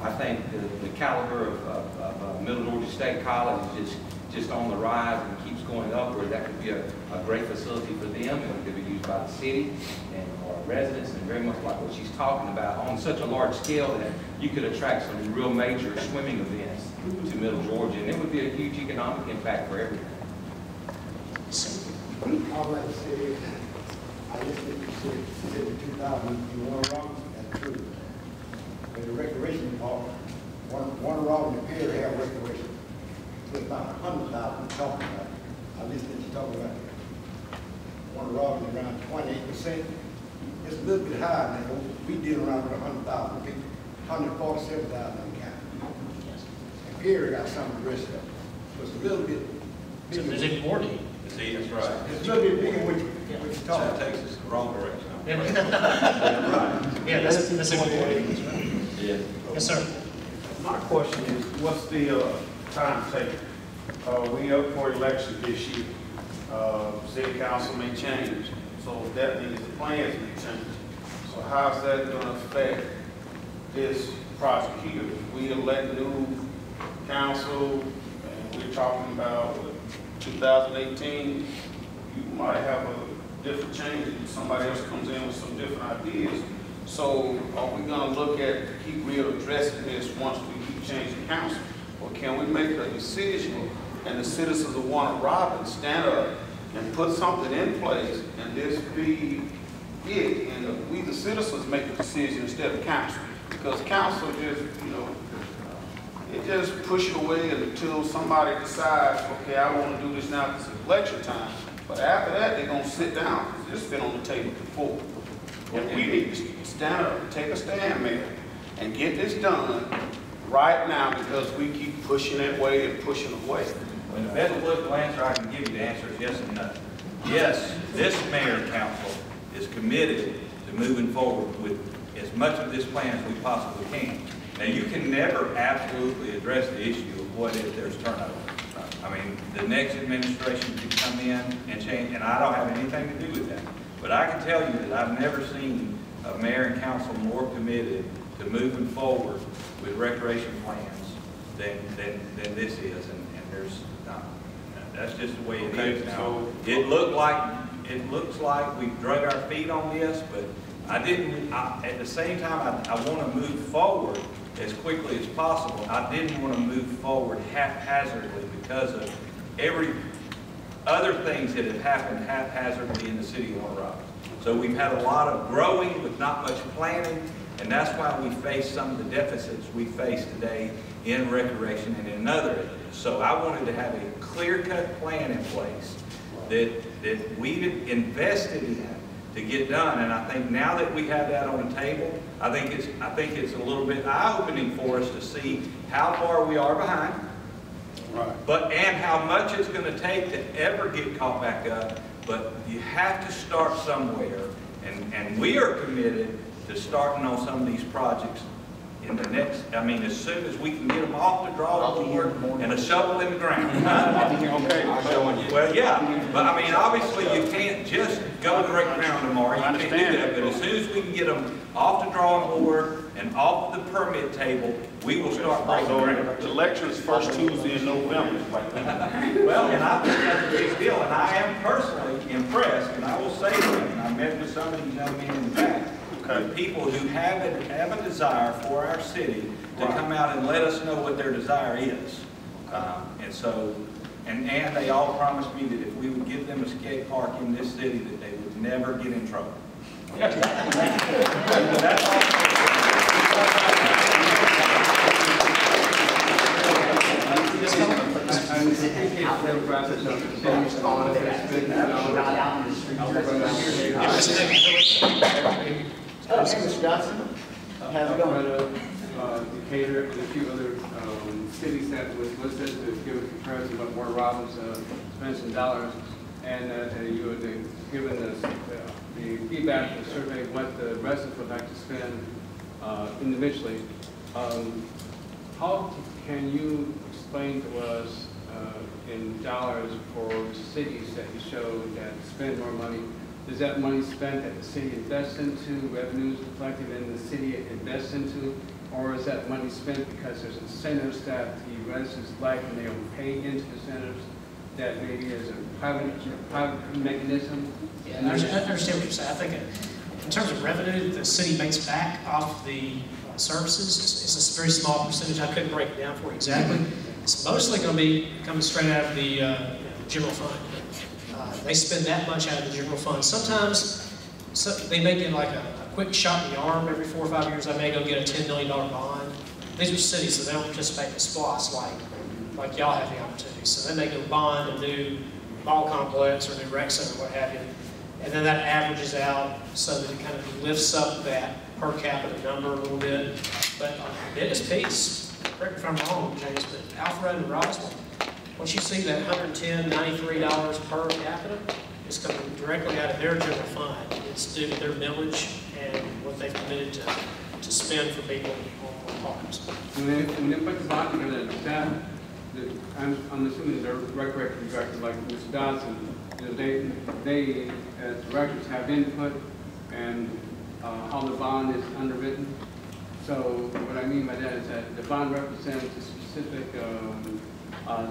I think the caliber of Middle Georgia State College is just on the rise and keeps going upward. That could be a great facility for them, and it could be used by the city and our residents, and very much like what she's talking about on such a large scale that you could attract some real major swimming events to Middle Georgia, and it would be a huge economic impact for everything. All I say, I listened to you said in 2000, you want to wrong, that's true. But the recreation department, one wrong in Perry have recreation. So it's about 100,000 talking about. I listened to you talking about one wrong is around 28%. It's a little bit higher now. We did around 100,000 people, 147,000 in the county. And Perry got some of the rest of it. So it's a little bit So bigger. there's even more need. See, that's right. It's a little bit bigger when you talk. That takes us the wrong direction. Yeah, that's a good point. Yeah. Yes, sir. My question is, what's the timetable? We up for election this year. City council may change, so that means the plans may change. So how's that going to affect this project here? We elect new council, and we're talking about 2018. You might have a different change. Somebody else comes in with some different ideas. So are we going to look at keep readdressing this once we keep changing council? Or can we make a decision and the citizens of Warner Robins stand up and put something in place and this be it? And we, the citizens, make the decision instead of council. Because council just, it just push it away until somebody decides, okay, I want to do this now because it's election time. But after that, they're going to sit down. It's been on the table before. And we need to stand up, take a stand, Mayor, and get this done right now because we keep pushing it away and pushing it away. Well, the best political answer I can give you, the answer is yes and no. Yes, this mayor and council is committed to moving forward with as much of this plan as we possibly can. Now, you can never absolutely address the issue of what if there's turnover. I mean, the next administration could come in and change, and I don't have anything to do with that. But I can tell you that I've never seen a mayor and council more committed to moving forward with recreation plans than this is, and there's that's just the way it is now. It looks like we've drug our feet on this, but at the same time, I want to move forward as quickly as possible. I didn't want to move forward haphazardly because of every other things that have happened haphazardly in the city of Warner Robins. So we've had a lot of growing with not much planning, and that's why we face some of the deficits we face today in recreation and in other areas. So I wanted to have a clear-cut plan in place that we've invested in to get done. And I think now that we have that on the table, I think it's a little bit eye-opening for us to see how far we are behind, right, and how much it's going to take to ever get caught back up. But you have to start somewhere, and we are committed to starting on some of these projects in the next, as soon as we can get them off the drawing board and a shovel in the ground. Okay. Well, yeah, but obviously you can't just go direct ground tomorrow. You can't do that. But as soon as we can get them off the drawing board and off the permit table, we will start breaking ground. The lecture is first Tuesday in November. Well, and I think that's a big deal, and I am personally impressed, and I will say that, and I met with some of these young men in the back, people who have a desire for our city to come out and let us know what their desire is. And they all promised me that if we would give them a skate park in this city, that they would never get in trouble. That's all. Mr. Johnson, how's it going? Decatur and a few other cities that was listed to give a comparison of Warner Robins spent some dollars, and you had given us the feedback of the survey what the residents would like to spend individually. How can you explain to us in dollars for cities that you showed that spend more money? Is that money spent that the city invests into, revenues reflected in the city invests into, or is that money spent because there's incentives that the residents like and they don't pay into incentives that maybe is a private mechanism? Yeah, I understand what you're saying. I think in terms of revenue, the city makes back off the services. It's a very small percentage. I couldn't break it down for you exactly. It's mostly going to be coming straight out of the general fund. They spend that much out of the general fund. Sometimes they may get like a quick shot in the arm every 4 or 5 years. I may go get a $10 million bond. These are cities that they don't participate in SPLOST like y'all have the opportunity. So they may go bond a new ball complex or a new rec center, what have you. And then that averages out so that it kind of lifts up that per capita number a little bit. But the biggest piece, correct me if I'm wrong, James, but Alpharetta and Roswell, once you see that $110, $93 per capita, it's coming directly out of their general fund. It's due to their millage and what they've committed to spend for people on parks. When they put the bond together, I'm assuming the recreation director, like Mr. Dodson, they as directors have input and how the bond is underwritten. So what I mean by that is that the bond represents a specific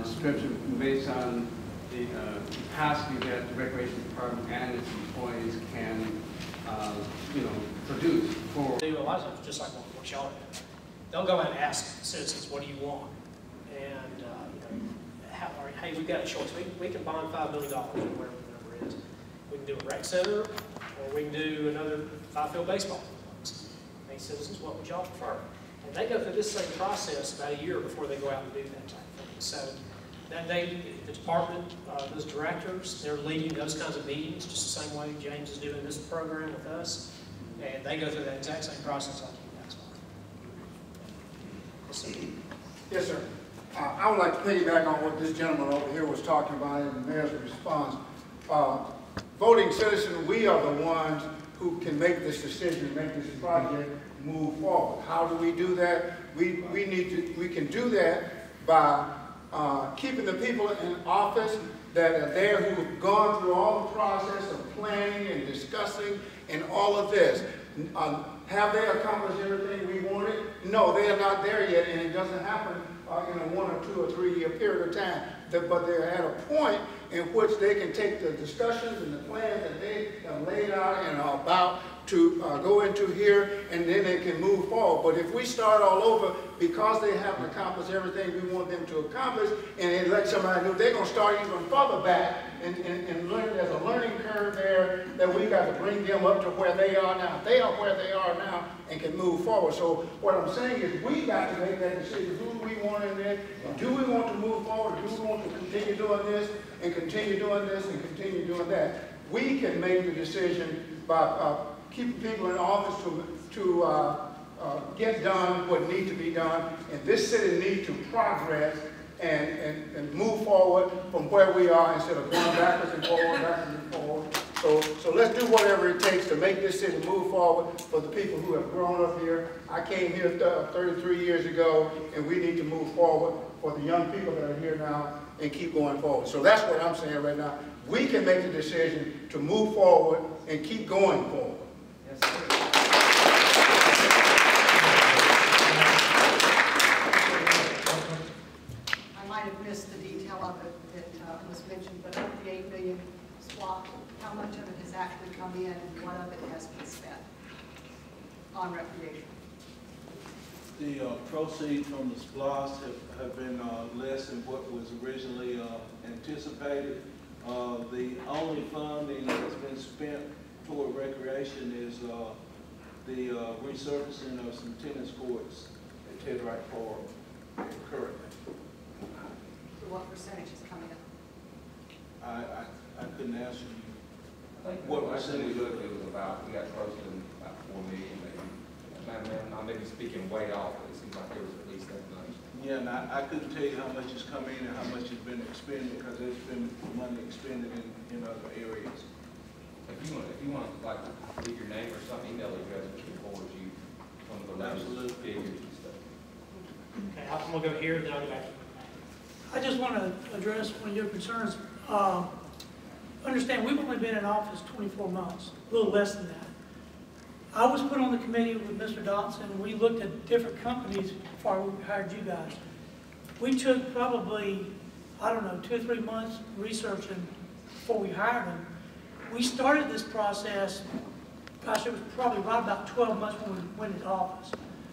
description based on the capacity that the recreation department and its employees can, produce for. A lot of times, just like what y'all do, they'll go out and ask citizens, "What do you want?" And hey, we've got a choice. We can bond $5 million, or whatever the number is. We can do a rec center, or we can do another 5-field baseball complex. Hey, citizens, what would y'all prefer? And they go through this same process about a year before they go out and do that type of thing. So the department, those directors, they're leading those kinds of meetings just the same way James is doing this program with us. And they go through that exact same process like you guys are. Yes, sir. I would like to piggyback on what this gentleman over here was talking about in the mayor's response. Voting citizens, we are the ones who can make this decision, make this project move forward. How do we do that? We can do that by keeping the people in office that are there who have gone through all the process of planning and discussing and all of this. Have they accomplished everything we wanted? No, they are not there yet, and it doesn't happen in a 1 or 2 or 3 year period of time. But they're at a point in which they can take the discussions and the plans that they have laid out and are about to go into here, and then they can move forward. But if we start all over because they haven't accomplished everything we want them to accomplish, and they let somebody know, they're going to start even further back and learn. There's a learning curve there that we got to bring them up to where they are now. They are where they are now and can move forward. So what I'm saying is we got to make that decision. Who do we want in there? And do we want to move forward? Do we want to continue doing this and continue doing this and continue doing that? We can make the decision by keeping people in office to get done what needs to be done. And this city needs to progress and move forward from where we are instead of going backwards and forward, backwards and forward. So let's do whatever it takes to make this city move forward for the people who have grown up here. I came here 33 years ago, and we need to move forward for the young people that are here now and keep going forward. So that's what I'm saying right now. We can make the decision to move forward and keep going forward. Yes, sir. I might have missed the detail of it that was mentioned, but of the $8 million swap, how much of it has actually come in and what of it has been spent on recreation? The proceeds from the SPLOS have been less than what was originally anticipated. The only funding that's been spent toward recreation is the resurfacing of some tennis courts at Ted Wright Park currently. So what percentage is coming in? I couldn't answer you. I think what percentage looked, it was about, we got close to about 4 million maybe. I may be speaking way off, but it seems like it was at least that much. Yeah, and I couldn't tell you how much has come in and how much has been expended because there's been money expended in other areas. If you want like leave your name or some email address, we can forward you some of the latest figures and stuff. Okay, I'm gonna go here and then I'll go back. I just want to address one of your concerns. Understand, we've only been in office 24 months, a little less than that. I was put on the committee with Mr. Dotson, and we looked at different companies before we hired you guys. We took probably, I don't know, 2 or 3 months researching before we hired them. We started this process, gosh, it was probably right about 12 months when we went into office.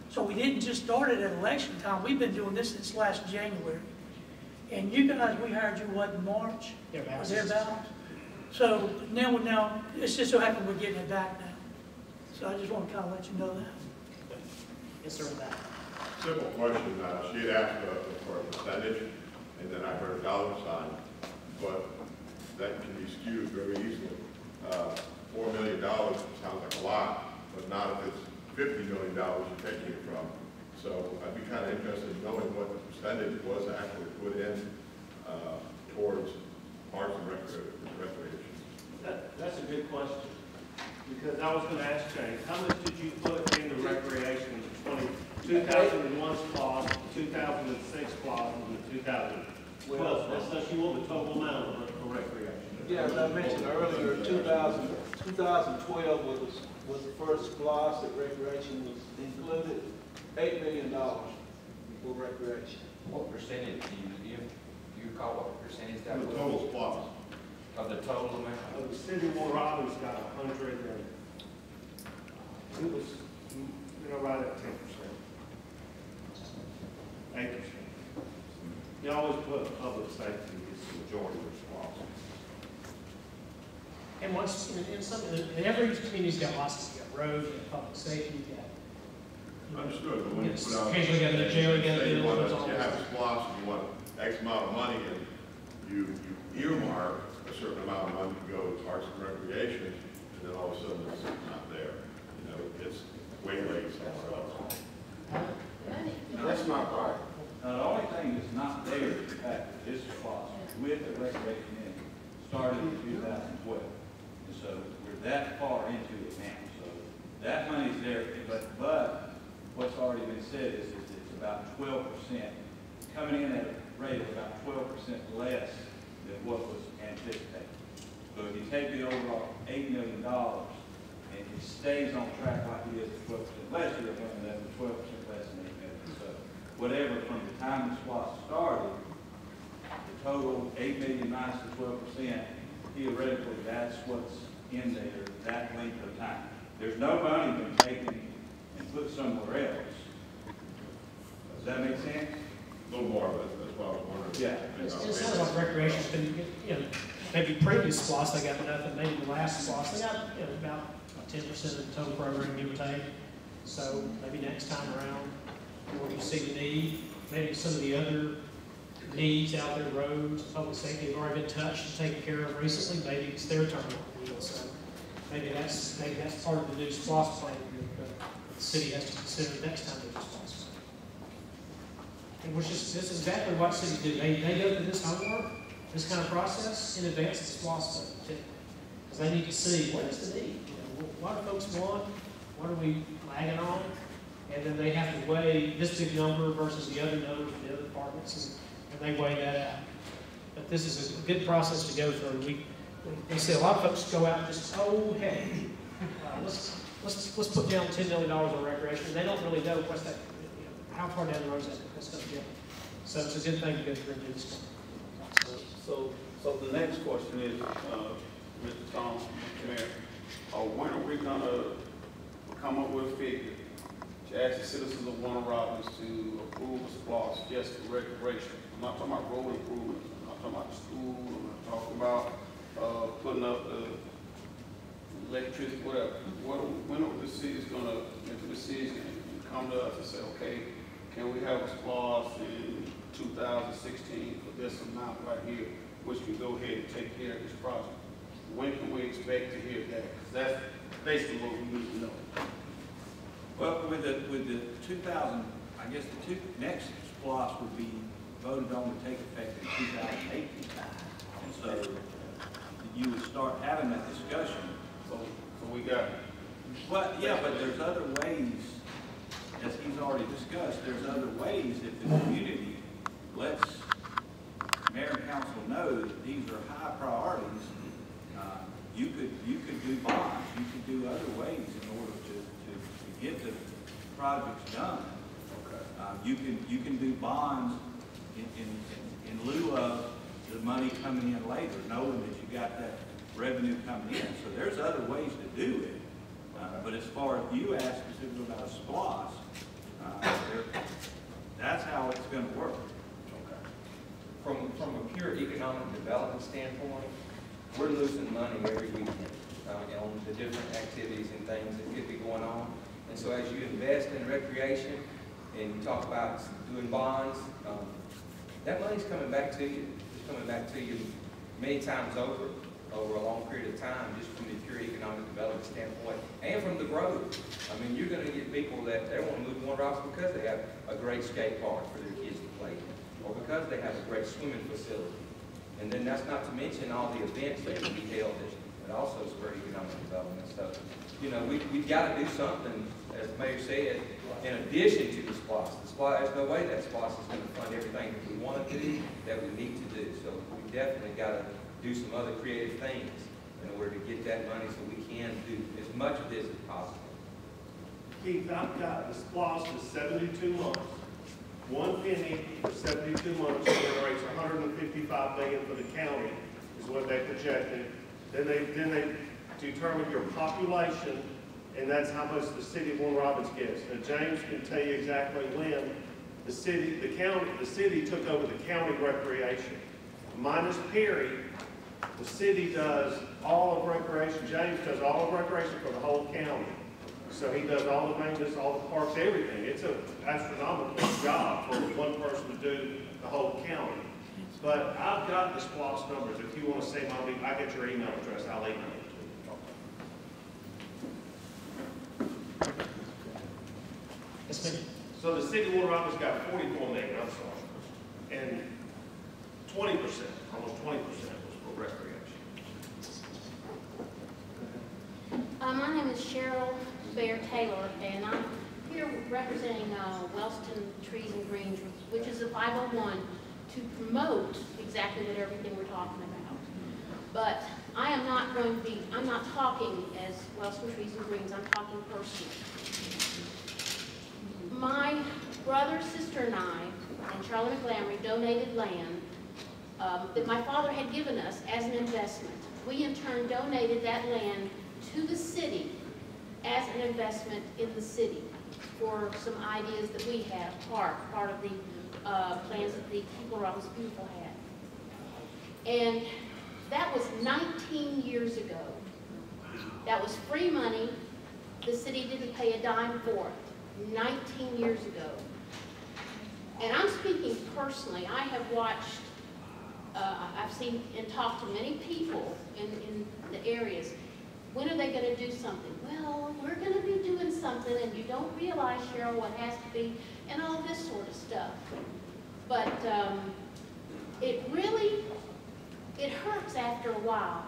So we didn't just start it at election time. We've been doing this since last January. And you guys, we hired you, what, in March? Thereabouts. Or thereabouts? So now, it's just so happened we're getting it back now. So I just want to kind of let you know that. Yes, sir, with that. Simple question. She had asked for a percentage, and then I heard a dollar sign, but that can be skewed very easily. $4 million sounds like a lot, but not if it's $50 million you're taking it from. So I'd be kind of interested in knowing what the percentage was actually put in towards parks and recreation. That's a good question, because I was going to ask Jay, how much did you put into recreation in the 2001 clause, 2006 clause, and the 2012 clause? Unless you want the total amount for recreation. Yeah, as I mentioned earlier, 2012 was the first clause that recreation was included. $8 million for recreation. What percentage do you recall what percentage that The was? total SPLOS. Of the total amount? The city of Warner Robins got 100, and it was, right at 10%. 8%. You always put public safety as the majority of the SPLOS. And once, in some, in every community's got lots, you got roads, you got public safety, you got. Understood, but when you put out. Occasionally got the jail, you got say you the. have a SPLOS, and you want X amount of money, and you earmark a certain amount of money to go to parks and recreation, and then all of a sudden it's not there. It's way late somewhere else. That's not right. Now, the only thing that's not there is the fact that this clause with the recreation in started in 2012. And so we're that far into it now. So that money's there, but what's already been said is it's about 12%, coming in at a rate of about 12% less than what was anticipated. So if you take the overall $8 million and it stays on track like it is 12%. Last year, it went 12% less than 8 million. So whatever from the time the SPLOST started, the total 8 million minus the 12%, theoretically, that's what's in there that length of time. There's no money been taken and put somewhere else. Does that make sense? A little more, but that's what I was wondering. Yeah. It sounds like recreation's been, maybe previous SPLOST, they got nothing, maybe the last SPLOST, they got, about 10% of the total program, give or take. So maybe next time around, when you see the need, maybe some of the other needs out there, roads, public safety have already been touched and taken care of recently, maybe it's their turn. So maybe that's part of the new SPLOST plan that the city has to consider next time they do SPLOST. And this is exactly what cities do. They go through this homework, this kind of process in advance of the SPLOST budget, because they need to see what is the need. What do folks want? What are we lagging on? And then they have to weigh this big number versus the other number from the other departments, and they weigh that out. But this is a good process to go through. We see a lot of folks go out and just, oh, hey, let's put down $10 million on recreation. And they don't really know what's that, how far down the road that's going to get. So it's a good thing to go through and do this. So the next question is, Mr. Tom, Mr. Mayor, when are we gonna come up with a figure to ask the citizens of Warner Robins to approve a SPLOST just for recreation? I'm not talking about road improvements, I'm not talking about the school, I'm not talking about putting up the electricity, whatever. When are the city's gonna make a decision and come to us and say, okay, can we have a SPLOST in 2016 for this amount right here, which can go ahead and take care of this project? When can we expect to hear that? Because that's basically what we need to know. Well, with the 2000, I guess the next SPLOST would be voted on to take effect in 2018. And so you would start having that discussion. So we got. Well, yeah, but there's other ways, as he's already discussed, there's other ways if the community lets mayor and council know that these are high priorities. You could do bonds, you could do other ways in order to get the projects done. Okay. You can do bonds in lieu of the money coming in later, knowing that you got that revenue coming in. So there's other ways to do it. But as far as you asked specifically about a SPLOST, that's how it's going to work. Okay. From a pure economic development standpoint, we're losing money every weekend on the different activities and things that could be going on. And so as you invest in recreation and you talk about doing bonds, that money's coming back to you. It's coming back to you many times over a long period of time, just from the pure economic development standpoint and from the growth. I mean, you're going to get people that they want to move to Warner Robins because they have a great skate park for their kids to play in, or because they have a great swimming facility. And then that's not to mention all the events that can be held that also spur economic development. So, we've got to do something, as the mayor said, in addition to the SPLOST. There's no way that SPLOST is going to fund everything that we want to do, that we need to do. So we definitely got to do some other creative things in order to get that money so we can do as much of this as possible. Keith, I've got the SPLOST is 72 months. 1 penny for 72 months generates $155 million for the county, is what they projected. Then they determine your population, and that's how much the city of Warner Robins gets. Now James can tell you exactly when the city took over the county recreation. Minus Perry, the city does all of recreation. James does all of recreation for the whole county. So he does all the maintenance, all the parks, everything. It's an astronomical job for one person to do the whole county. But I've got the SPLOST numbers. If you want to say, Mommy, I get your email address, I'll email it to you. So the city of Warner Robins got 44 million, I'm sorry. And 20%, almost 20% was for recreation. My name is Cheryl Bear Taylor, and I'm here representing Wellston Trees and Greens, which is a 501 to promote exactly what everything we're talking about. But I am not going to be, I'm not talking as Wellston Trees and Greens, I'm talking personally. My brother, sister, and I, and Charlie McLamry, donated land that my father had given us as an investment. We in turn donated that land to the city as an investment in the city for some ideas that we had, part of the plans that the Keep Robbins Beautiful had. And that was 19 years ago. That was free money. The city didn't pay a dime for it. 19 years ago. And I'm speaking personally. I have watched, I've seen and talked to many people in the areas. When are they going to do something? Well, we're going to be doing something, and you don't realize, Cheryl, what has to be, and all this sort of stuff. But it hurts after a while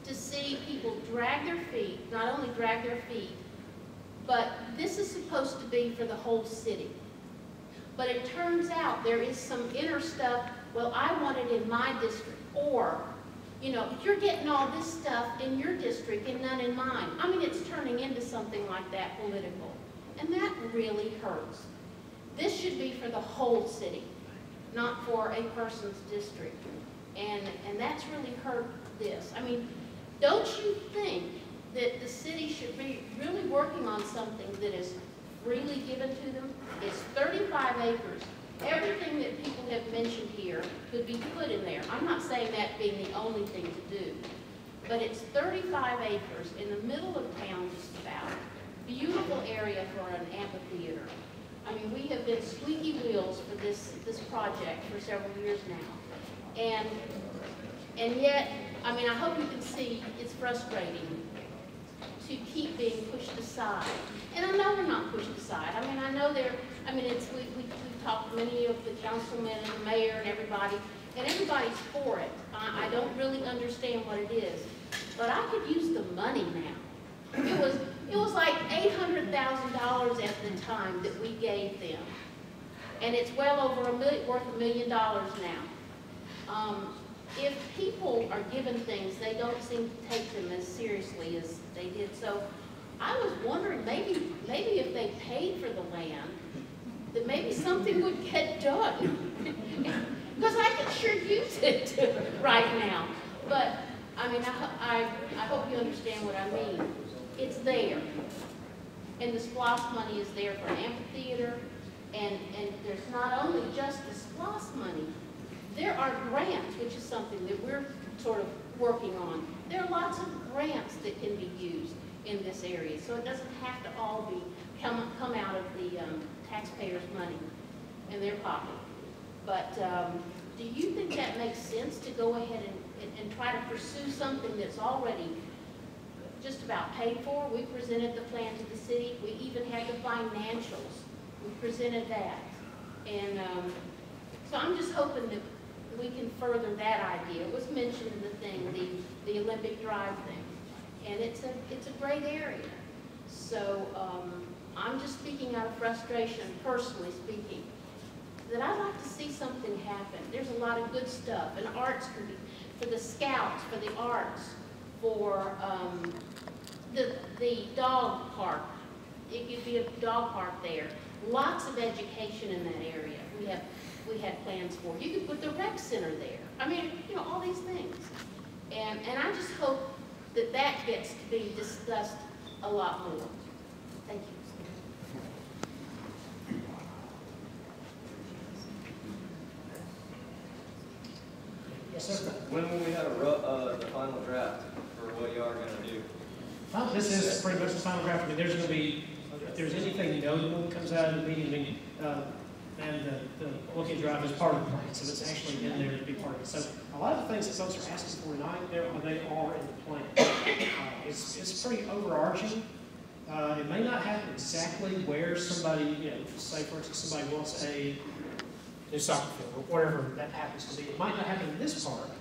to see people drag their feet, not only drag their feet, but this is supposed to be for the whole city. But it turns out there is some inner stuff, well, I want it in my district, or, you know, you're getting all this stuff in your district and none in mine. I mean, it's turning into something like that political. And that really hurts. This should be for the whole city, not for a person's district. And that's really hurt this. I mean, don't you think that the city should be really working on something that is freely given to them? It's 35 acres. Everything that people have mentioned here could be put in there. I'm not saying that being the only thing to do, but it's 35 acres in the middle of town just about. Beautiful area for an amphitheater. I mean, we have been squeaky wheels for this project for several years now. And yet, I mean, I hope you can see it's frustrating to keep being pushed aside. And I know we're not pushed aside. I mean, I know we've talked to many of the councilmen and the mayor and everybody's for it. I don't really understand what it is. But I could use the money now. It was like $800,000 at the time that we gave them. And it's well over worth $1 million now. If people are given things, they don't seem to take them as seriously as they did. So I was wondering, maybe if they paid for the land, that maybe something would get done. Because I could sure use it right now. But, I mean, I hope you understand what I mean. It's there. And the SPLOST money is there for an amphitheater. And there's not only just the SPLOST money. There are grants, which is something that we're sort of working on. There are lots of grants that can be used in this area, so it doesn't have to all come out of the taxpayers' money in their pocket. But do you think that makes sense to go ahead and try to pursue something that's already just about paid for? We presented the plan to the city. We even had the financials. We presented that. And so I'm just hoping that we can further that idea. It was mentioned in the thing, the Olympic Drive thing. And it's a great area. So I'm just speaking out of frustration, personally speaking, that I'd like to see something happen. There's a lot of good stuff, and arts can be, for the scouts, for the arts, for the dog park. It could be a dog park there. Lots of education in that area. We had plans for. You could put the rec center there. I mean, you know, all these things. And I just hope that that gets to be discussed a lot more. Thank you. Yes, sir. When will we have the final draft for what you are going to do? Well, this is pretty much the final draft. I mean, there's going to be, if there's anything notable that comes out of the meeting, and the Olympic Drive is part of the plan, so it's actually in there to be part of it. So a lot of the things that folks are asking for tonight, they are in the plan. It's pretty overarching. It may not happen exactly where somebody, you know, say for instance somebody wants a new soccer field or whatever that happens to be. It might not happen in this part,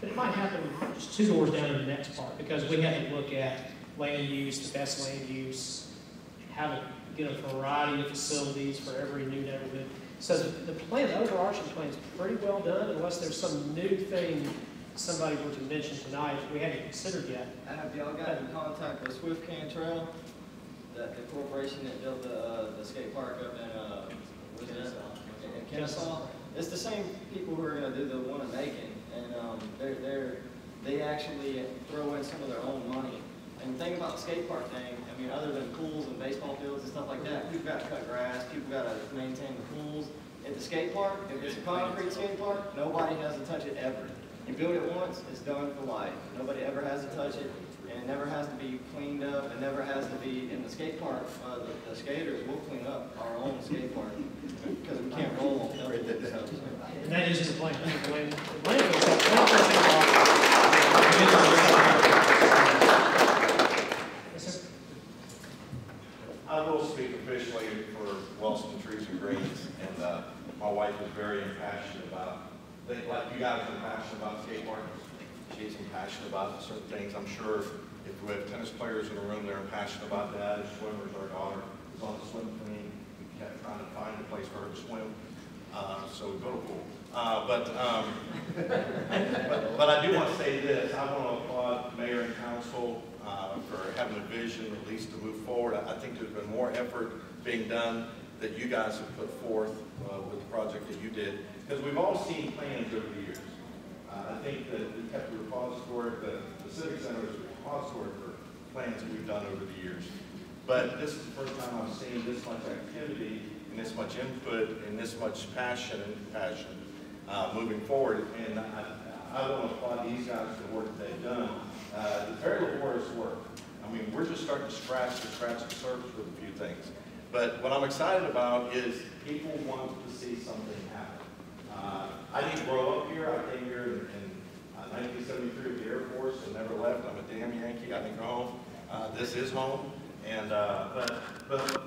but it might happen just 2 doors down in the next part, because we have to look at land use, the best land use, how to get a variety of facilities for every new neighborhood. So the plan, the overarching plan is pretty well done, unless there's some new thing somebody were to mention tonight, we haven't considered yet. Have y'all got in contact with Swift Cantrell, the corporation that built the skate park up in Kennesaw? It's the same people who are going to do the one in Macon, and they actually throw in some of their own money. And the thing about the skate park thing, I mean, other than pools and baseball fields and stuff like that, people got to cut grass, people got to maintain the pools. At the skate park, if it's a concrete skate park, nobody has to touch it ever. You build it once, it's done for life. Nobody ever has to touch it, and it never has to be cleaned up. It never has to be in the skate park. The skaters will clean up our own skate park because we can't roll on pebbles and stuff. And that is in the plan. I will speak officially for Wellston Trees and Greens, and my wife is very impassioned about, like you guys are passionate about skate parks. She's impassioned about certain things. I'm sure if we have tennis players in the room, they're impassioned about that. As swimmers, our daughter is on the swim team. We kept trying to find a place for her to swim, so we built a pool. But I do want to say this. I want to applaud Mayor and Council for having a vision, at least to move forward. I think there's been more effort being done that you guys have put forth with the project that you did, because we've all seen plans over the years. I think that we kept a repository, the Civic Center is a repository for plans that we've done over the years. But this is the first time I've seen this much activity and this much input and this much passion and compassion moving forward. And I want to applaud these guys for the work that they've done. It's very laborious work. I mean, we're just starting to scratch the surface with a few things. But what I'm excited about is people want to see something happen. I didn't grow up here. I came here in 1973 with the Air Force and never left. I'm a damn Yankee. I didn't go home. This is home. And but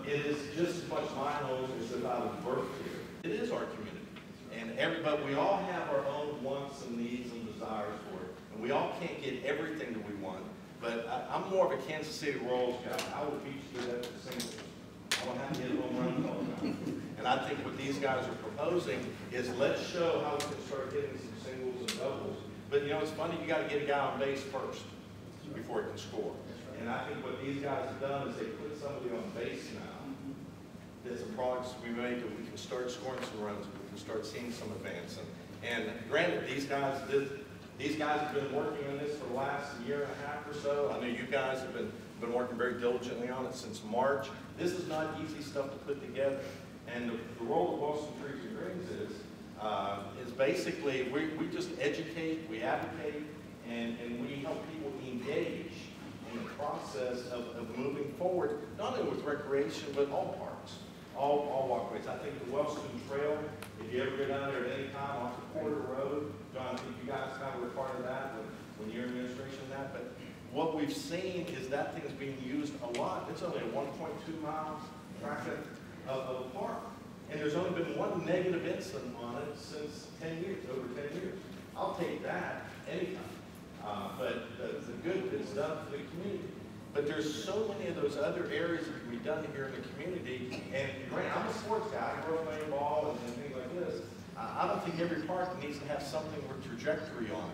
it is just as much my home as if I was birthed here. It is our community. And everybody, we all have our own wants and needs and desires for it. And we all can't get everything that we want. But I'm more of a Kansas City Royals guy. I would beat you to that for singles. I don't have to hit home runs all the time. And I think what these guys are proposing is let's show how we can start hitting some singles and doubles. But you know, it's funny, you got to get a guy on base first before he can score. And I think what these guys have done is they put somebody on base now. There's some products we make that we can start scoring some runs, we can start seeing some advance. And granted, these guys have been working on this for the last year and a half or so. I know you guys have been working very diligently on it since March. This is not easy stuff to put together. And the role of Wellston Trees and Greens is basically we just educate, we advocate, and we help people engage in the process of moving forward, not only with recreation, but all parks, all walkways. I think the Wellston Trail, if you ever go down there at any time off the Porter Road, John, I think you guys kind of were part of that when you're in administration and that, but what we've seen is that thing's being used a lot. It's only a 1.2 mile traffic of a park. And there's only been one negative incident on it since 10 years, over 10 years. I'll take that anytime. But the good that's done for the community. But there's so many of those other areas that can be done here in the community. And granted, I'm a sports guy. I grew up playing ball and things like this. I don't think every park needs to have something with trajectory on it.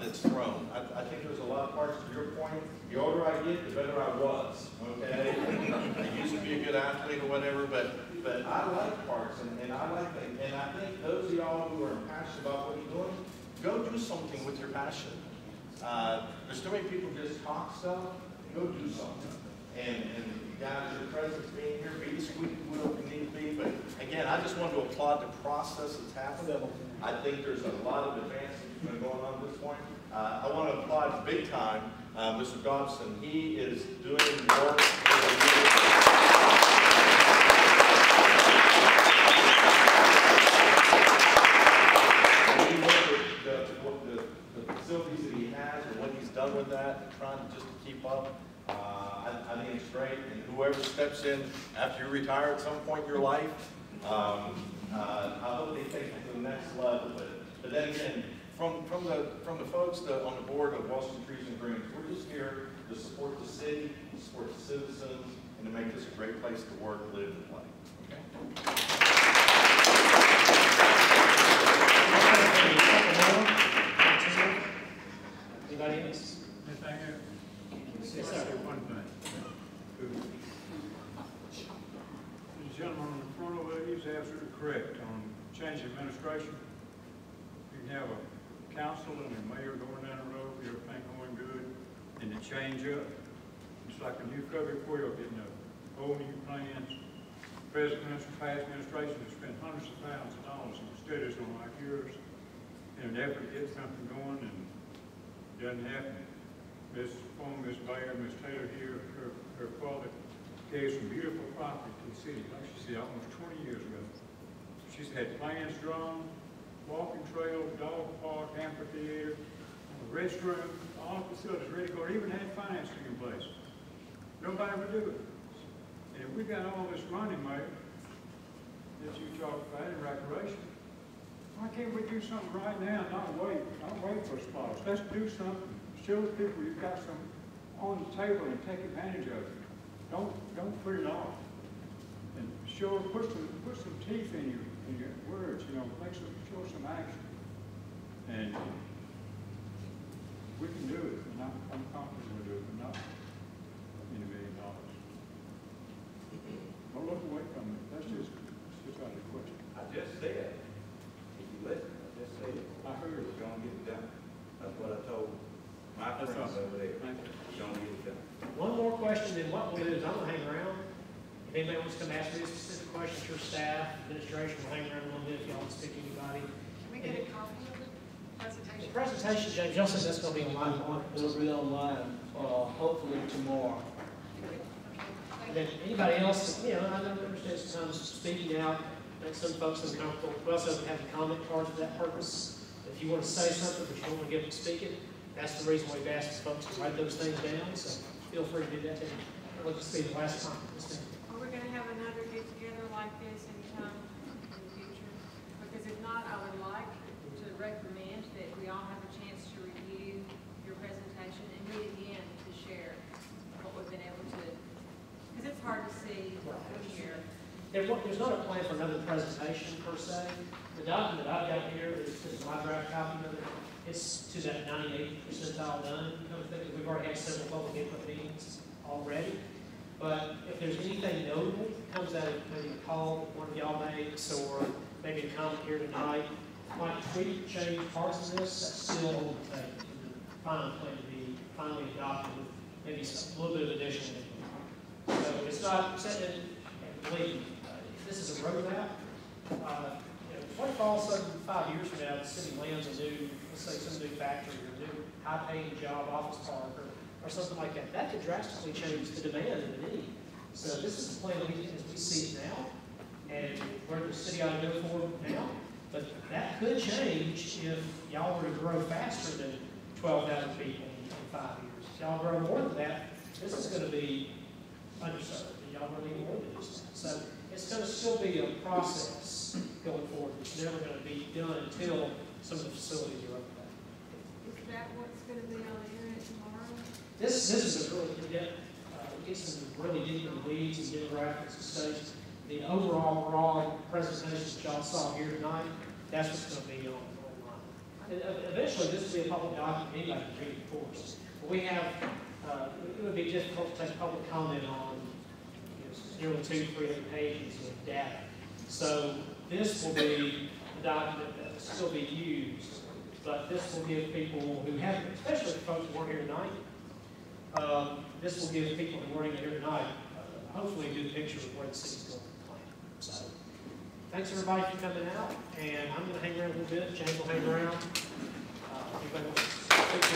That's thrown. I think there's a lot of parts, to your point, the older I get, the better I was, okay? I used to be a good athlete or whatever, but I like parks, and I like things. And I think those of y'all who are passionate about what you're doing, go do something with your passion. There's too many people who just talk stuff, go do something. And guys, your presence being here, be the squeaky wheel if you need to be. But again, I just wanted to applaud the process that's happened. I think there's a lot of advancements going on at this point. I want to applaud big time Mr. Dobson. He is doing work. The facilities that he has and what he's done with that, and trying to just keep up. I think it's great, and whoever steps in after you retire at some point in your life, I hope they take it to the next level. But then again, from the folks on the board of Wellston Trees and Greens, we're just here to support the city, to support the citizens, and to make this a great place to work, live, and play. Okay? change administration. You can have a council and a mayor going down the road, everything going good, and to change up. It's like a new covered quilt, getting a whole new plans. Presidents and past administrations have spent hundreds of thousands of dollars on studies on like yours in an effort to get something going, and it doesn't happen. Miss Bayer, Miss Taylor here, her father gave some beautiful property to the city, like she said, almost 20 years ago. She's had plans drawn, walking trails, dog park, amphitheater, restroom, all the facilities ready to go, even had financing in place. Nobody would do it. And if we got all this money, Mayor, that you talked about in recreation, why can't we do something right now, not wait for a spot? Let's do something. Show the people you've got some on the table and take advantage of it. Don't put it off. And put some teeth in your words, you know, show some action. And we can do it, and I'm confident we'll do it, but not in $1 million. Don't look away from it. That's just out of the question. I just said, if you listen, I just said, I heard it. We're gonna get it done. That's what I told my friends over there. We're gonna get it done. One more question, then what we'll do is I'm gonna hang around. If anybody wants to come ask me a specific question, your staff, administration will hang around a little bit if y'all want to speak to anybody. Can we get a copy of the presentation? The presentation, James, y'all said that's gonna be online. It'll be online, hopefully tomorrow. And then anybody else, you know, I don't understand sometimes speaking out, makes some folks uncomfortable. We also have a comment card for that purpose. If you want to say something, but you don't want to get them speaking, that's the reason we've asked folks to write those things down. So feel free to do that. Let this be the last time. Are we going to have another get-together like this anytime in the future? Because if not, I would like to recommend that we all have a chance to review your presentation and meet again to share what we've been able to, because it's hard to see here. There's not a plan for another presentation per se. The document I've got here is my draft copy of it. It's to that 98th percentile done. Kind of thing. We've already had several public input meetings already. But if there's anything notable that comes out of maybe a call that one of y'all makes, or maybe a comment here tonight, might tweak, change parts of this, that's still on the table. The final plan to be finally adopted with maybe a little bit of additional input. So it's not set in, and believe me, this is a roadmap. What if all of a sudden 5 years from now the city lands a new, let's say some new factory or a new high-paying job, office park, or something like that? That could drastically change the demand and the need. So this is the plan as we see it now, and where the city ought to go forward now. But that could change if y'all were to grow faster than 12,000 people in 5 years. If y'all grow more than that, this is going to be underserved, and y'all really need more than just that. So it's going to still be a process going forward. It's never going to be done until some of the facilities are up to that. Is that what's going to be on the internet tomorrow? This is a really good, get some really deep in the weeds and demographics and studies. The overall broad presentation that y'all saw here tonight, that's what's going to be online. And eventually, this will be a public document. Anybody can read it, of course. But we have, it would be difficult to take public comment on nearly 200-300 pages of data. So this will be a document that will still be used, but this will give people who haven't, especially the folks who weren't here tonight, this will give people who weren't here tonight, hopefully a good picture of where the city's going to plan. So thanks everybody for coming out, and I'm going to hang around a little bit. James will hang around. Anybody wants to speak to